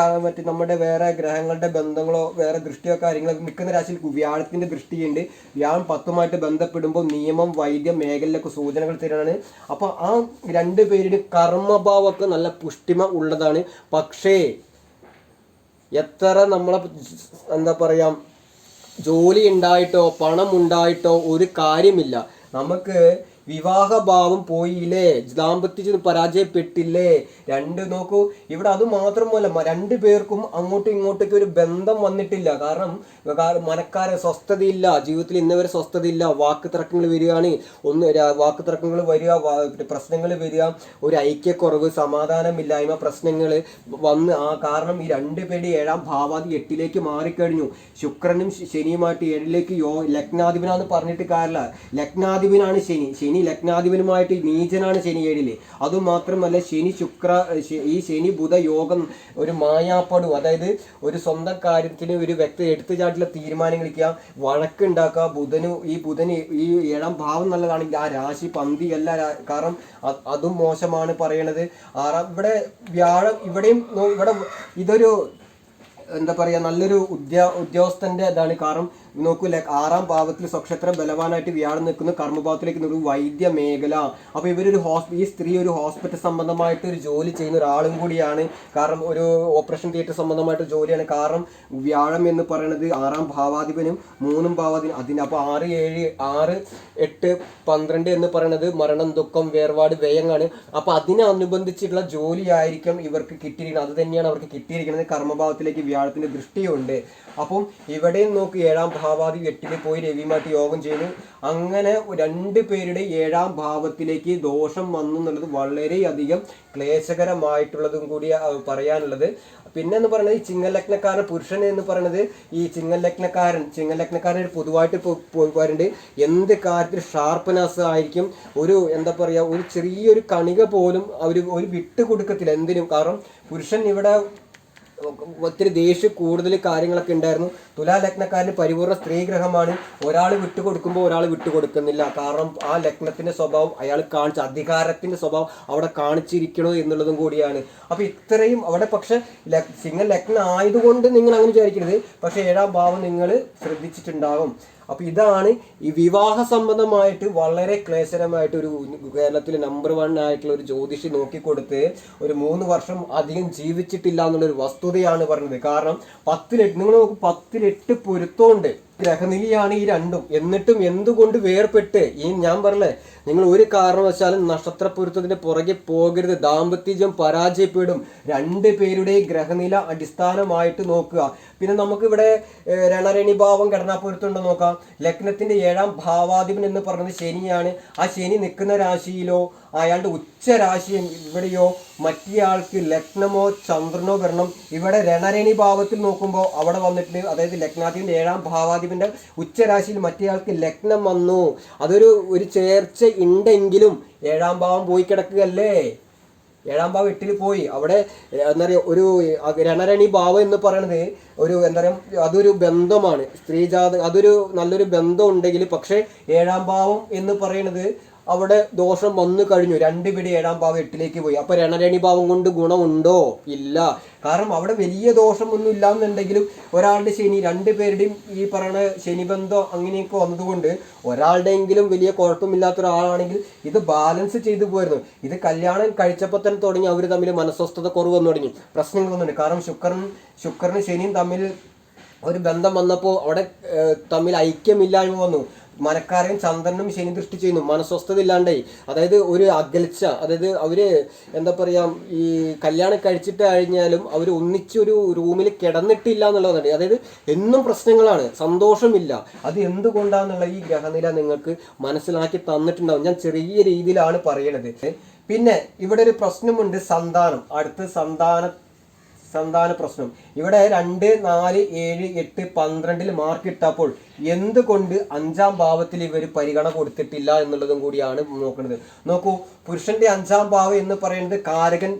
മറ്റേ നമ്മുടെ വേറെ ഗ്രഹങ്ങളുടെ ബന്ധങ്ങളോ വേറെ ദൃഷ്ടിയോ കാര്യങ്ങളോ നിൽക്കുന്ന രാശിയിൽ വ്യാഴത്തിന്റെ ദൃഷ്ടിയുണ്ട്. വ്യാഴം 10ഉമായിട്ട് ബന്ധപ്പെടുമ്പോൾ നിയമം വൈദ്യം മേഖലയിലൊക്കെ സൂചനകൾ തരാനാണ്. അപ്പോൾ ആ 2 പേരുടെ കർമ്മഭാവമൊക്കെ നല്ല പുഷ്ടിമ ഉള്ളതാണ്. പക്ഷേ എത്ര നമ്മളെ എന്താ പറയാ ജോലി ഉണ്ടായിട്ടോ പണം ഉണ്ടായിട്ടോ ഒരു കാര്യമില്ല. നമുക്ക് വിവാഹഭാവം പോയില്ലേ, ദാമ്പത്യത്തിന് പരാജയപ്പെട്ടില്ലേ. നോക്കൂ, ഇവിടെ അത് മാത്രമല്ല 2 പേർക്കും അങ്ങോട്ടും ഇങ്ങോട്ടേക്ക് ഒരു ബന്ധം വന്നിട്ടില്ല. കാരണം മനക്കാരെ സ്വസ്ഥതയില്ല, ജീവിതത്തിൽ ഇന്നവരെ സ്വസ്ഥതയില്ല. വാക്ക് തർക്കങ്ങൾ വരികയാണ്, വാക്ക് തർക്കങ്ങൾ വരിക, പ്രശ്നങ്ങൾ വരിക, ഒരു ഐക്യക്കുറവ്, സമാധാനമില്ലായ്മ പ്രശ്നങ്ങൾ വന്ന് കാരണം ഈ 2 പേരുടെ 7ാം ഭാവാദി 8ലേക്ക് മാറിക്കഴിഞ്ഞു. ശുക്രനും ശനിയുമായിട്ട് 7ലേക്ക് ലഗ്നാധിപനാന്ന് പറഞ്ഞിട്ട് കാര്യമില്ല. ലഗ്നാധിപനാണ് ശനി ലഗ്നാധിപനുമായിട്ട് നീചനാണ് ശനി 7ല്. അതുമാത്രമല്ല ഈ ശനി ബുധ യോഗം ഒരു മായാപ്പടു, അതായത് ഒരു സ്വന്തം കാര്യത്തിന് ഒരു വ്യക്തി എടുത്തുചാട്ടുള്ള തീരുമാനങ്ങൾ എടുക്കുക, വഴക്കുണ്ടാക്കുക. ഈ ബുധന് ഈ 7ാം ഭാവം നല്ലതാണെങ്കിൽ ആ രാശി പന്തിയല്ല. കാരണം അതും മോശമാണ് പറയണത്. ഇവിടെ വ്യാഴം ഇവിടെയും ഇവിടെ ഇതൊരു എന്താ പറയുക നല്ലൊരു ഉദ്യോഗസ്ഥന്റെ ഇതാണ്. കാരണം നോക്കൂ, 6ാം ഭാവത്തിൽ സ്വക്ഷേത്ര ബലവാനായിട്ട് വ്യാഴം നിൽക്കുന്നു, കർമ്മഭാവത്തിലേക്ക് ഒരു വൈദ്യ മേഖല. അപ്പോൾ ഈ സ്ത്രീ ഒരു ഹോസ്പിറ്റൽ സംബന്ധമായിട്ട് ഒരു ജോലി ചെയ്യുന്ന ഒരാളും കൂടിയാണ്. കാരണം ഒരു ഓപ്പറേഷൻ തിയേറ്റർ സംബന്ധമായിട്ട് ജോലിയാണ്. കാരണം വ്യാഴം എന്ന് പറയുന്നത് 6ാം ഭാവാധിപനും 3ാം ഭാവാധിപനും അപ്പോൾ 6, 7, 6, 8, 12 എന്ന് പറയുന്നത് മരണം, ദുഃഖം, വേർപാട്, വ്യയമാണ്. അപ്പോൾ അതിനനുബന്ധിച്ചിട്ടുള്ള ജോലിയായിരിക്കും ഇവർക്ക് കിട്ടിയിരിക്കുന്നത്. അത് തന്നെയാണ് അവർക്ക് കിട്ടിയിരിക്കുന്നത്. കർമ്മഭാവത്തിലേക്ക് വ്യാഴത്തിന്റെ ദൃഷ്ടിയുണ്ട്. അപ്പം ഇവിടെയും നോക്ക് 7ാം ഭാവാദി 8ൽ പോയി രവിയുമായിട്ട് യോഗം ചെയ്യുന്നു. അങ്ങനെ 2 പേരുടെ 7ാം ഭാവത്തിലേക്ക് ദോഷം വന്നു എന്നുള്ളത് വളരെയധികം ക്ലേശകരമായിട്ടുള്ളതും കൂടി പറയാനുള്ളത്. പിന്നെ എന്ന് പറയുന്നത് ഈ ചിങ്ങൽ ലഗ്നക്കാരൻ പുരുഷൻ എന്ന് പറയുന്നത് ഈ ചിങ്ങൽ ലഗ്നക്കാരൻ പൊതുവായിട്ട് പോകാറുണ്ട്. എന്ത് കാര്യത്തിൽ ഷാർപ്പ്നെസ് ആയിരിക്കും. ഒരു എന്താ പറയുക ഒരു ചെറിയൊരു കണിക പോലും അവർ ഒരു വിട്ട് കൊടുക്കത്തില്ല എന്തിനും. കാരണം പുരുഷൻ ഇവിടെ ഒത്തിരി ദേഷ്യം കൂടുതൽ കാര്യങ്ങളൊക്കെ ഉണ്ടായിരുന്നു. തുലാ ലഗ്നക്കാരന് പരിപൂർണ്ണ സ്ത്രീഗ്രഹമാണ്. ഒരാൾ വിട്ടുകൊടുക്കുമ്പോൾ ഒരാൾ വിട്ടുകൊടുക്കുന്നില്ല. കാരണം ആ ലഗ്നത്തിന്റെ സ്വഭാവം അയാൾ അധികാരത്തിന്റെ സ്വഭാവം അവിടെ കാണിച്ചിരിക്കണോ എന്നുള്ളതും കൂടിയാണ്. അപ്പൊ ഇത്രയും അവിടെ പക്ഷെ സിംഗൽ ലഗ്നം ആയതുകൊണ്ട് നിങ്ങൾ അങ്ങനെ വിചാരിക്കരുത്. പക്ഷെ 7ാം ഭാവം നിങ്ങൾ ശ്രദ്ധിച്ചിട്ടുണ്ടാകും. അപ്പോൾ ഇതാണ് ഈ വിവാഹ സംബന്ധമായിട്ട് വളരെ ക്ലേശകരമായിട്ട് ഒരു കേരളത്തിൽ നമ്പർ 1 ആയിട്ടുള്ള ഒരു ജ്യോതിഷി നോക്കിക്കൊടുത്ത് ഒരു 3 വർഷം അധികം ജീവിച്ചിട്ടില്ല എന്നുള്ളൊരു വസ്തുതയാണ് പറഞ്ഞത്. കാരണം 10 നിങ്ങൾ നോക്കും 10 പൊരുത്തമുണ്ട്. ഗ്രഹനിലയാണ് ഈ രണ്ടും. എന്നിട്ടും എന്തുകൊണ്ട് വേർപെട്ട് ഞാൻ പറഞ്ഞേ നിങ്ങൾ ഒരു കാരണവശാലും നക്ഷത്ര പൊരുത്തത്തിന്റെ പുറകെ പോകരുത്. ദാമ്പത്യം പരാജയപ്പെടും. 2 പേരുടെ ഗ്രഹനില അടിസ്ഥാനമായിട്ട് നോക്കുക. പിന്നെ നമുക്കിവിടെ രണരണി ഭാവം ഘടനാപൊരുത്തമുണ്ടോ നോക്കാം. ലഗ്നത്തിന്റെ 7ാം ഭാവാധിപൻ എന്ന് പറയുന്നത് ശനിയാണ്. ആ ശനി നിൽക്കുന്ന രാശിയിലോ അയാളുടെ ഉച്ചരാശി ഇവിടെയോ മറ്റേയാൾക്ക് ലഗ്നമോ ചന്ദ്രനോ വരണം. ഇവിടെ രണരണി ഭാവത്തിൽ നോക്കുമ്പോൾ അവിടെ വന്നിട്ടുണ്ട്. അതായത് ലഗ്നാധിപന്റെ 7ാം ഭാവാധിപന്റെ ഉച്ചരാശിയിൽ മറ്റേയാൾക്ക് ലഗ്നം വന്നു. ഒരു ചേർച്ച ഉണ്ടെങ്കിലും 7ാം ഭാവം പോയി കിടക്കുകയല്ലേ. 7ാം ഭാവം 8ൽ പോയി. അവിടെ എന്താ പറയുക ഒരു രണരണി ഭാവം എന്ന് പറയുന്നത് ഒരു എന്താ പറയുക അതൊരു ബന്ധമാണ്. അതൊരു നല്ലൊരു ബന്ധം ഉണ്ടെങ്കിൽ പക്ഷേ 7ാം ഭാവം എന്ന് പറയുന്നത് അവിടെ ദോഷം വന്നു കഴിഞ്ഞു. 2 പേര് 7ാം ഭാവം 8ലേക്ക് പോയി. അപ്പൊ രണരണി ഭാവം കൊണ്ട് ഗുണമുണ്ടോ? ഇല്ല. കാരണം അവിടെ വലിയ ദോഷമൊന്നും ഇല്ലാന്നുണ്ടെങ്കിലും ഒരാളുടെ ശനി 2 പേരുടെയും ഈ പറയുന്ന ശനിബന്ധം അങ്ങനെയൊക്കെ വന്നതുകൊണ്ട് ഒരാളുടെയെങ്കിലും വലിയ കുഴപ്പമില്ലാത്ത ഒരാളാണെങ്കിൽ ഇത് ബാലൻസ് ചെയ്തു പോയിരുന്നു. ഇത് കല്യാണം കഴിച്ചപ്പോൾ തന്നെ തുടങ്ങി അവർ തമ്മിൽ മനസ്വസ്ഥത കുറവ് വന്നു തുടങ്ങി, പ്രശ്നങ്ങൾ വന്നിട്ടുണ്ട്. കാരണം ശുക്രനും ശനിയും തമ്മിൽ ഒരു ബന്ധം വന്നപ്പോൾ അവിടെ തമ്മിൽ ഐക്യമില്ലായ്മ വന്നു. മനക്കാരൻ ചന്ദ്രനും ശനി ദൃഷ്ടി ചെയ്യുന്നു, മനസ്വസ്ഥത ഇല്ലാണ്ടായി. അതായത് ഒരു അകൽച്ച, അതായത് അവര് എന്താ പറയാ, ഈ കല്യാണം കഴിച്ചിട്ട് കഴിഞ്ഞാലും അവർ ഒന്നിച്ചൊരു റൂമിൽ കിടന്നിട്ടില്ല എന്നുള്ളതാണ്. അതായത് എന്നും പ്രശ്നങ്ങളാണ്, സന്തോഷമില്ല. അത് എന്തുകൊണ്ടാന്നുള്ള ഈ ഗ്രഹനില നിങ്ങൾക്ക് മനസ്സിലാക്കി തന്നിട്ടുണ്ടാവും. ഞാൻ ചെറിയ രീതിയിലാണ് പറയണത്. പിന്നെ ഇവിടെ ഒരു പ്രശ്നമുണ്ട്, സന്താനം. അടുത്ത് സന്താന പ്രശ്നം. ഇവിടെ 2, 4, 7, 8, 12 മാർക്ക് ഇട്ടപ്പോൾ എന്തുകൊണ്ട് 5-ാം ഭാവത്തിൽ ഇവർ പരിഗണന കൊടുത്തിട്ടില്ല എന്നുള്ളതും കൂടിയാണ് നോക്കുന്നത്. നോക്കൂ, പുരുഷന്റെ 5-ാം ഭാവം എന്ന് പറയുന്നത് കാരകൻ,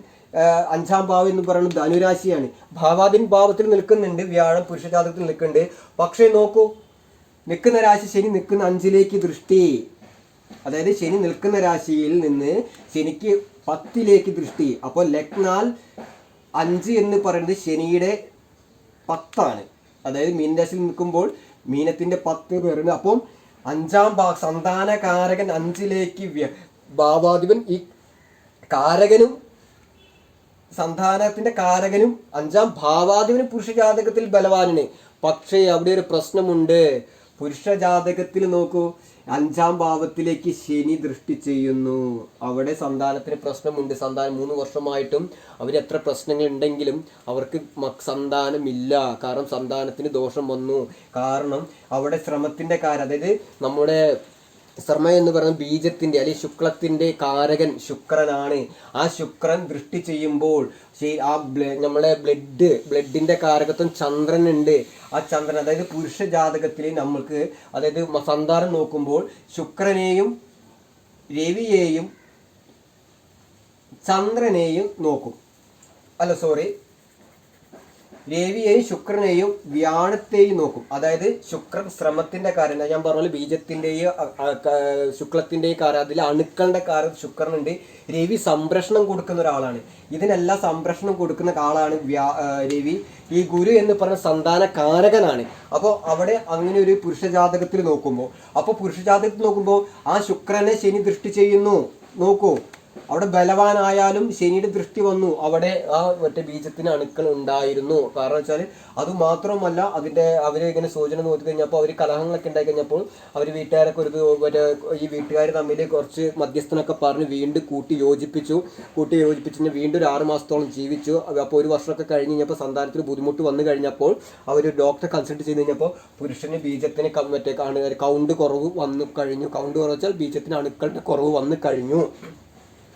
5-ാം ഭാവം എന്ന് പറയുന്നത് ധനുരാശിയാണ്. ഭാവാധീൻ ഭാവത്തിൽ നിൽക്കുന്നുണ്ട്, വ്യാഴം പുരുഷ ജാതകത്തിൽ നിൽക്കുന്നുണ്ട്. പക്ഷേ നോക്കൂ, നിൽക്കുന്ന രാശി ശനി നിൽക്കുന്ന 5ലേക്ക് ദൃഷ്ടി. അതായത് ശനി നിൽക്കുന്ന രാശിയിൽ നിന്ന് ശനിക്ക് 10ലേക്ക് ദൃഷ്ടി. അപ്പോൾ ലഗ്നാൽ 5 എന്ന് പറയുന്നത് ശനിയുടെ 10ആണ്. അതായത് മീനരാശിയിൽ നിൽക്കുമ്പോൾ മീനത്തിന്റെ 10 വരുന്നത്. അപ്പം 5-ാം സന്താനകാരകൻ 5ലേക്ക്, ഭാവാധിപൻ ഈ കാരകനും സന്താനത്തിന്റെ കാരകനും 5-ാം ഭാവാധിപനും പുരുഷ ജാതകത്തിൽ ബലവാനാണ്. പക്ഷേ അവിടെ ഒരു പ്രശ്നമുണ്ട്. പുരുഷ ജാതകത്തിൽ നോക്കൂ, 5-ാം ഭാവത്തിലേക്ക് ശനി ദൃഷ്ടി ചെയ്യുന്നു. അവിടെ സന്താനത്തിന് പ്രശ്നമുണ്ട്. സന്താനം 3 വർഷമായിട്ടും അവരെത്ര പ്രശ്നങ്ങൾ ഉണ്ടെങ്കിലും അവർക്ക് സന്താനമില്ല. കാരണം സന്താനത്തിന് ദോഷം വന്നു. കാരണം അവിടെ ശ്രമത്തിന്റെ കാര്യം, അതായത് നമ്മുടെ ശ്രമം എന്ന് പറയുന്നത് ബീജത്തിന്റെ അല്ലെങ്കിൽ ശുക്ലത്തിന്റെ കാരകൻ ശുക്രനാണ്. ആ ശുക്രൻ ദൃഷ്ടി ചെയ്യുമ്പോൾ ആ നമ്മളെ ബ്ലഡിന്റെ കാരകത്വം ചന്ദ്രനുണ്ട്. ആ ചന്ദ്രൻ, അതായത് പുരുഷ ജാതകത്തിൽ നമ്മൾക്ക്, അതായത് സന്താനം നോക്കുമ്പോൾ ശുക്രനെയും രവിയെയും ചന്ദ്രനെയും നോക്കും. രവിയെയും ശുക്രനെയും വ്യാഴത്തെയും നോക്കും. അതായത് ശുക്രൻ ശ്രമത്തിന്റെ കാര്യം, ഞാൻ പറഞ്ഞ ബീജത്തിന്റെയും ശുക്ലത്തിന്റെയും കാര്യം, അതിൽ അണുക്കളുടെ കാര്യം ശുക്രനുണ്ട്. രവി സംരക്ഷണം കൊടുക്കുന്ന ഒരാളാണ്. ഇതിനെല്ലാം സംരക്ഷണം കൊടുക്കുന്ന ആളാണ് രവി. ഈ ഗുരു എന്ന് പറഞ്ഞ സന്താന കാരകനാണ്. അപ്പോൾ അവിടെ അങ്ങനെ ഒരു പുരുഷ ജാതകത്തിൽ നോക്കുമ്പോൾ, ആ ശുക്രനെ ശനി ദൃഷ്ടി ചെയ്യുന്നു. നോക്കൂ, അവിടെ ബലവാനായാലും ശനിയുടെ ദൃഷ്ടി വന്നു. അവിടെ ആ മറ്റേ ബീജത്തിന് അണുക്കൾ ഉണ്ടായിരുന്നു. കാരണം വെച്ചാൽ അത് മാത്രമല്ല, അവര് ഇങ്ങനെ സൂചന നോക്കി കഴിഞ്ഞപ്പോൾ അവർ കലഹങ്ങളൊക്കെ ഉണ്ടായി കഴിഞ്ഞപ്പോൾ അവർ വീട്ടുകാരൊക്കെ ഈ വീട്ടുകാർ തമ്മിൽ കുറച്ച് മധ്യസ്ഥനൊക്കെ പറഞ്ഞ് വീണ്ടും കൂട്ടി യോജിപ്പിച്ചു. വീണ്ടും ഒരു 6 മാസത്തോളം ജീവിച്ചു. അപ്പോൾ 1 വർഷമൊക്കെ കഴിഞ്ഞ് കഴിഞ്ഞപ്പോൾ സന്താനത്തിന് ബുദ്ധിമുട്ട് വന്നു കഴിഞ്ഞപ്പോൾ അവർ ഡോക്ടറെ കൺസൾട്ട് ചെയ്ത് കഴിഞ്ഞപ്പോൾ പുരുഷന് ബീജത്തിന് മറ്റേ കൗണ്ട് കുറവ് വന്നു കഴിഞ്ഞു. കൗണ്ട് കുറവ് വെച്ചാൽ ബീജത്തിന് അണുക്കളുടെ കുറവ് വന്നു കഴിഞ്ഞു.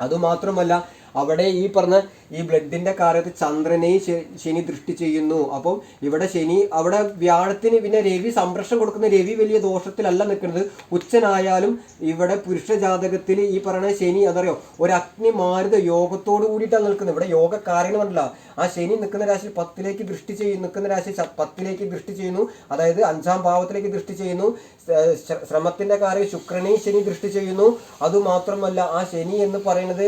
അതുമാത്രമല്ല, അവിടെ ഈ പറഞ്ഞ ഈ ബ്ലഡിന്റെ കാര്യത്തിൽ ചന്ദ്രനെയും ശനി ദൃഷ്ടി ചെയ്യുന്നു. അപ്പം ഇവിടെ ശനി, അവിടെ വ്യാഴത്തിന്, പിന്നെ രവി സംരക്ഷണം കൊടുക്കുന്ന രവി വലിയ ദോഷത്തിലല്ല നിൽക്കുന്നത്. ഉച്ചനായാലും ഇവിടെ പുരുഷ ജാതകത്തിൽ ഈ പറയുന്ന ശനി അതറിയോ, ഒരു അഗ്നി മാരുത യോഗത്തോട് കൂടിയിട്ടാണ് നിൽക്കുന്നത്. ഇവിടെ യോഗക്കാരൻ പറഞ്ഞില്ല. ആ ശനി നിൽക്കുന്ന രാശി 10ലേക്ക് ദൃഷ്ടി ചെയ്യുന്നു. നിൽക്കുന്ന രാശി 10ലേക്ക് ദൃഷ്ടി ചെയ്യുന്നു. അതായത് 5-ാം ഭാവത്തിലേക്ക് ദൃഷ്ടി ചെയ്യുന്നു. ശ്രമത്തിന്റെ കാര്യം ശുക്രനെയും ശനി ദൃഷ്ടി ചെയ്യുന്നു. അതുമാത്രമല്ല, ആ ശനി എന്ന് പറയുന്നത്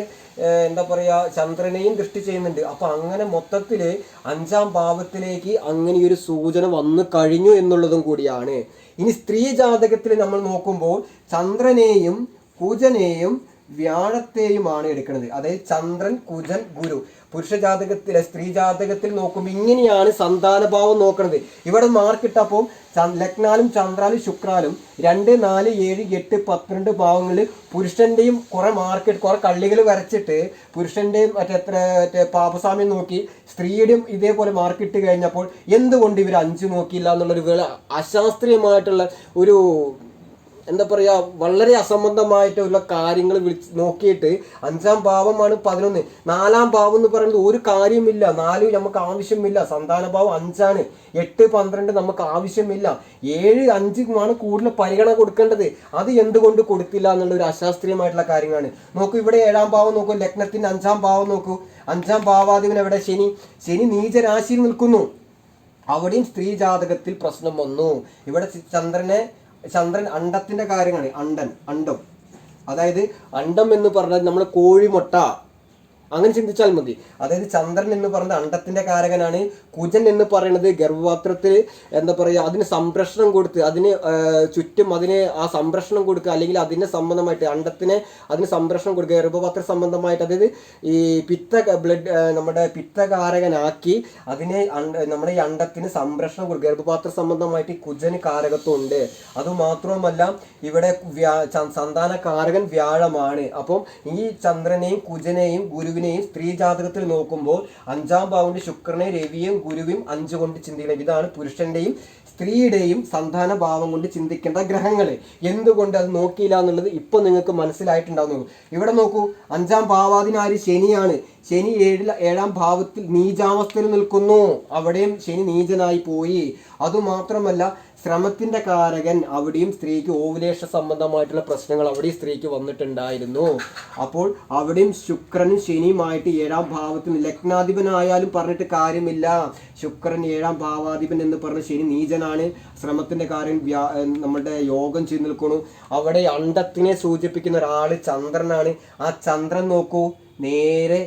എന്താ പറയാ, ചന്ദ്രനെയും ദൃഷ്ടി ചെയ്യുന്നുണ്ട്. അപ്പൊ അങ്ങനെ മൊത്തത്തില് 5-ാം ഭാവത്തിലേക്ക് അങ്ങനെ ഒരു സൂചന വന്നു കഴിഞ്ഞു എന്നുള്ളതും കൂടിയാണ്. ഇനി സ്ത്രീ ജാതകത്തിൽ നമ്മൾ നോക്കുമ്പോൾ ചന്ദ്രനെയും കുജനെയും വ്യാഴത്തെയുമാണ് എടുക്കുന്നത്. അതായത് ചന്ദ്രൻ, കുജൻ, ഗുരു. പുരുഷ ജാതകത്തിലെ സ്ത്രീ ജാതകത്തിൽ നോക്കുമ്പോൾ ഇങ്ങനെയാണ് സന്താനഭാവം നോക്കുന്നത്. ഇവിടെ മാർക്കിട്ടപ്പോൾ ലഗ്നാലും ചന്ദ്രാലും ശുക്രാലും 2, 4, 7, 8, 12 ഭാവങ്ങളിൽ പുരുഷന്റെയും കുറെ കുറെ കള്ളികൾ വരച്ചിട്ട് പുരുഷന്റെയും മറ്റേ പാപസ്വാമ്യം നോക്കി സ്ത്രീയുടെയും ഇതേപോലെ മാർക്കിട്ട് കഴിഞ്ഞപ്പോൾ എന്തുകൊണ്ട് ഇവർ 5 നോക്കിയില്ല എന്നുള്ളൊരു അശാസ്ത്രീയമായിട്ടുള്ള ഒരു എന്താ പറയുക, വളരെ അസംബന്ധമായിട്ടുള്ള കാര്യങ്ങൾ നോക്കിയിട്ട് 5-ാം ഭാവമാണ് 11. 4-ാം ഭാവം എന്ന് പറയുന്നത് ഒരു കാര്യമില്ല. 4 നമുക്ക് ആവശ്യമില്ല. സന്താന ഭാവം 5ആണ്. 8, 12 നമുക്ക് ആവശ്യമില്ല. 7, 5 കൂടുതൽ പരിഗണന കൊടുക്കേണ്ടത്. അത് എന്തുകൊണ്ട് കൊടുത്തില്ല എന്നുള്ള ഒരു അശാസ്ത്രീയമായിട്ടുള്ള കാര്യങ്ങളാണ്. നോക്കൂ, ഇവിടെ 7-ാം ഭാവം നോക്കൂ, ലഗ്നത്തിന്റെ 5-ാം ഭാവം നോക്കൂ. 5-ാം ഭാവാധിപൻ എവിടെ? ശനി നീചരാശിയിൽ നിൽക്കുന്നു. അവിടെയും സ്ത്രീ ജാതകത്തിൽ പ്രശ്നം വന്നു. ഇവിടെ ചന്ദ്രൻ അണ്ടത്തിന്റെ കാര്യമാണ്. അണ്ടം, അതായത് അണ്ടം എന്ന് പറഞ്ഞാൽ നമ്മുടെ കോഴിമുട്ട. അങ്ങനെ ചിന്തിച്ചാൽ മതി. അതായത് ചന്ദ്രൻ എന്ന് പറയുന്നത് അണ്ടത്തിന്റെ കാരകനാണ്. കുജൻ എന്ന് പറയുന്നത് ഗർഭപാത്രത്തിൽ എന്താ പറയുക, അതിന് സംരക്ഷണം കൊടുത്ത് അതിന് ചുറ്റും അതിന് ആ സംരക്ഷണം കൊടുക്കുക, അല്ലെങ്കിൽ അതിനെ സംബന്ധമായിട്ട് അണ്ടത്തിന് അതിന് സംരക്ഷണം കൊടുക്കുക, ഗർഭപാത്ര സംബന്ധമായിട്ട്. അതായത് ഈ നമ്മുടെ പിത്തകാരകനാക്കി അതിനെ നമ്മുടെ ഈ അണ്ടത്തിന് സംരക്ഷണം കൊടുക്കുക. ഗർഭപാത്ര സംബന്ധമായിട്ട് ഈ കുജന് കാരകത്വം ഉണ്ട്. അതുമാത്രവുമല്ല ഇവിടെ സന്താന കാരകൻ വ്യാഴമാണ്. അപ്പം ഈ ചന്ദ്രനെയും കുജനെയും ഗുരുവിനെയും സ്ത്രീ ജാതകത്തിൽ നോക്കുമ്പോൾ 5ാം ഭാവന്റെ ശുക്രനെ രവിയും ഗുരുവും 5 കൊണ്ട് ചിന്തിക്കണം. ഇതാണ് പുരുഷന്റെയും സ്ത്രീയുടെയും സന്താന ഭാവം കൊണ്ട് ചിന്തിക്കേണ്ട ഗ്രഹങ്ങൾ. എന്തുകൊണ്ട് അത് നോക്കിയില്ല എന്നുള്ളത് ഇപ്പൊ നിങ്ങൾക്ക് മനസ്സിലായിട്ടുണ്ടാവുന്നു. ഇവിടെ നോക്കൂ, 5ാം ഭാവാധിനാരി ശനിയാണ്. ശനി 7ാം ഭാവത്തിൽ നീചാവസ്ഥയിൽ നിൽക്കുന്നു. അവിടെയും ശനി നീചനായി പോയി. അതുമാത്രമല്ല ശ്രമത്തിന്റെ കാരകൻ അവിടെയും സ്ത്രീക്ക് ഓവുലേഷ സംബന്ധമായിട്ടുള്ള പ്രശ്നങ്ങൾ അവിടെയും സ്ത്രീക്ക് വന്നിട്ടുണ്ടായിരുന്നു. അപ്പോൾ അവിടെയും ശുക്രനും ശനിയുമായിട്ട് 7ാം ഭാവത്തിൽ ലഗ്നാധിപനായാലും പറഞ്ഞിട്ട് കാര്യമില്ല. ശുക്രൻ 7ാം ഭാവാധിപൻ എന്ന് പറഞ്ഞ ശനി നീചനാണ്. ശ്രമത്തിന്റെ കാര്യം നമ്മുടെ യോഗം ചെയ്ത് നിൽക്കുന്നു. അവിടെ അണ്ടത്തിനെ സൂചിപ്പിക്കുന്ന ഒരാള് ചന്ദ്രനാണ്. ആ ചന്ദ്രൻ നോക്കൂ, നേരെ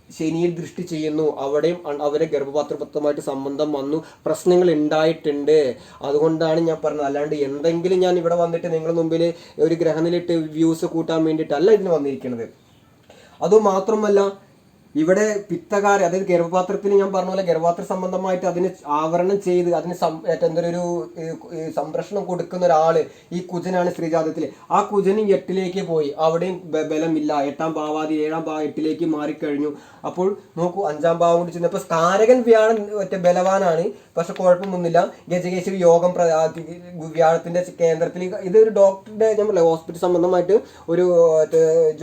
ശനിയിൽ ദൃഷ്ടി ചെയ്യുന്നു. അവിടെയും അവരെ ഗർഭപാത്രപത്രമായിട്ട് സംബന്ധം വന്നു, പ്രശ്നങ്ങൾ ഉണ്ടായിട്ടുണ്ട്. അതുകൊണ്ടാണ് ഞാൻ പറഞ്ഞത്. അല്ലാണ്ട് എന്തെങ്കിലും ഞാൻ ഇവിടെ വന്നിട്ട് നിങ്ങളുടെ മുമ്പിൽ ഒരു ഗ്രഹനിലിട്ട് വ്യൂസ് കൂട്ടാൻ വേണ്ടിയിട്ടല്ല ഇതിന് വന്നിരിക്കുന്നത്. അതുമാത്രമല്ല ഇവിടെ പിത്തകാര, അതായത് ഗർഭപാത്രത്തിന് ഞാൻ പറഞ്ഞ പോലെ ഗർഭപാത്ര സംബന്ധമായിട്ട് അതിന് ആവരണം ചെയ്ത് അതിന് എന്തൊരു സംരക്ഷണം കൊടുക്കുന്ന ഒരാള് ഈ കുജനാണ് സ്ത്രീജാതത്തിൽ. ആ കുജനും 8ലേക്ക് പോയി. അവിടെയും ബലമില്ല. 8ാം ഭാവാദി 7ാം ഭാവം 8ലേക്ക് മാറിക്കഴിഞ്ഞു. അപ്പോൾ നോക്കൂ, 5ാം ഭാവം കൊണ്ട് ചെന്നപ്പോൾ കാരകൻ വ്യാഴം ബലവാനാണ്, പക്ഷെ കുഴപ്പമൊന്നുമില്ല. ഗജകേശ്വരി യോഗം വ്യാഴത്തിന്റെ കേന്ദ്രത്തിൽ. ഇതൊരു ഡോക്ടറുടെ നമ്മൾ ഹോസ്പിറ്റൽ സംബന്ധമായിട്ട് ഒരു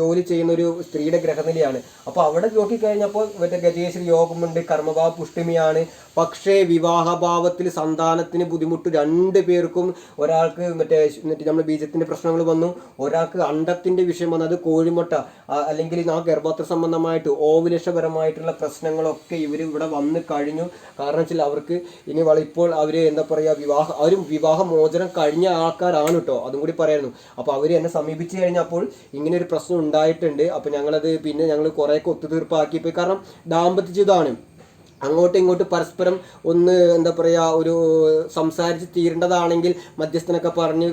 ജോലി ചെയ്യുന്ന ഒരു സ്ത്രീയുടെ ഗ്രഹനിലയാണ്. അപ്പോൾ അവിടെ കഴിഞ്ഞപ്പോൾ ഗജകേശ്വരി യോഗമുണ്ട്, കർമ്മഭാവ പുഷ്ടിമിയാണ്. പക്ഷേ വിവാഹഭാവത്തിൽ സന്താനത്തിന് ബുദ്ധിമുട്ട് 2 പേർക്കും. ഒരാൾക്ക് നമ്മുടെ ബീജത്തിന്റെ പ്രശ്നങ്ങൾ വന്നു, ഒരാൾക്ക് അണ്ടത്തിന്റെ വിഷയം വന്നു, അത് കോഴിമുട്ട അല്ലെങ്കിൽ ആ ഗർഭപാത്ര സംബന്ധമായിട്ട് ഓവുലേഷപരമായിട്ടുള്ള പ്രശ്നങ്ങളൊക്കെ ഇവർ ഇവിടെ വന്നു കഴിഞ്ഞു. കാരണം വെച്ചാൽ അവർക്ക് ഇനി ഇപ്പോൾ അവർ എന്താ പറയുക, അവരും വിവാഹമോചനം കഴിഞ്ഞ ആൾക്കാരാണ് കേട്ടോ, അതും കൂടി പറയായിരുന്നു. അപ്പോൾ അവർ എന്നെ സമീപിച്ചു കഴിഞ്ഞപ്പോൾ ഇങ്ങനെ ഒരു പ്രശ്നം ഉണ്ടായിട്ടുണ്ട്. അപ്പോൾ ഞങ്ങളത് പിന്നെ ഞങ്ങൾ കുറേയൊക്കെ ഒത്തുതീർപ്പാക്കിപ്പോയി. കാരണം ദാമ്പത്യ ജീവിതമാണ്, അങ്ങോട്ടും ഇങ്ങോട്ടും പരസ്പരം ഒന്ന് എന്താ പറയുക ഒരു സംസാരിച്ച് തീരേണ്ടതാണെങ്കിൽ മധ്യസ്ഥനൊക്കെ പറഞ്ഞ്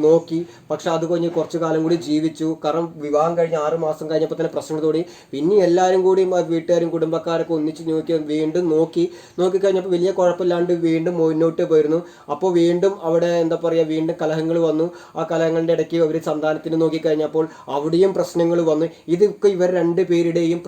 നോക്കി. പക്ഷെ അത് കഴിഞ്ഞ് കുറച്ച് കാലം കൂടി ജീവിച്ചു. കാരണം വിവാഹം കഴിഞ്ഞ് 6 മാസം കഴിഞ്ഞപ്പോൾ തന്നെ പ്രശ്നം തോന്നി. പിന്നെ എല്ലാവരും കൂടി വീട്ടുകാരും കുടുംബക്കാരൊക്കെ ഒന്നിച്ച് വീണ്ടും നോക്കിക്കഴിഞ്ഞപ്പോൾ വലിയ കുഴപ്പമില്ലാണ്ട് വീണ്ടും മുന്നോട്ട് പോയിരുന്നു. അപ്പോൾ വീണ്ടും അവിടെ എന്താ പറയുക വീണ്ടും കലഹങ്ങൾ വന്നു. ആ കലഹങ്ങളുടെ ഇടയ്ക്ക് അവർ സന്താനത്തിന് നോക്കിക്കഴിഞ്ഞപ്പോൾ അവിടെയും പ്രശ്നങ്ങൾ വന്നു. ഇതൊക്കെ ഇവർ 2 പേരുടെയും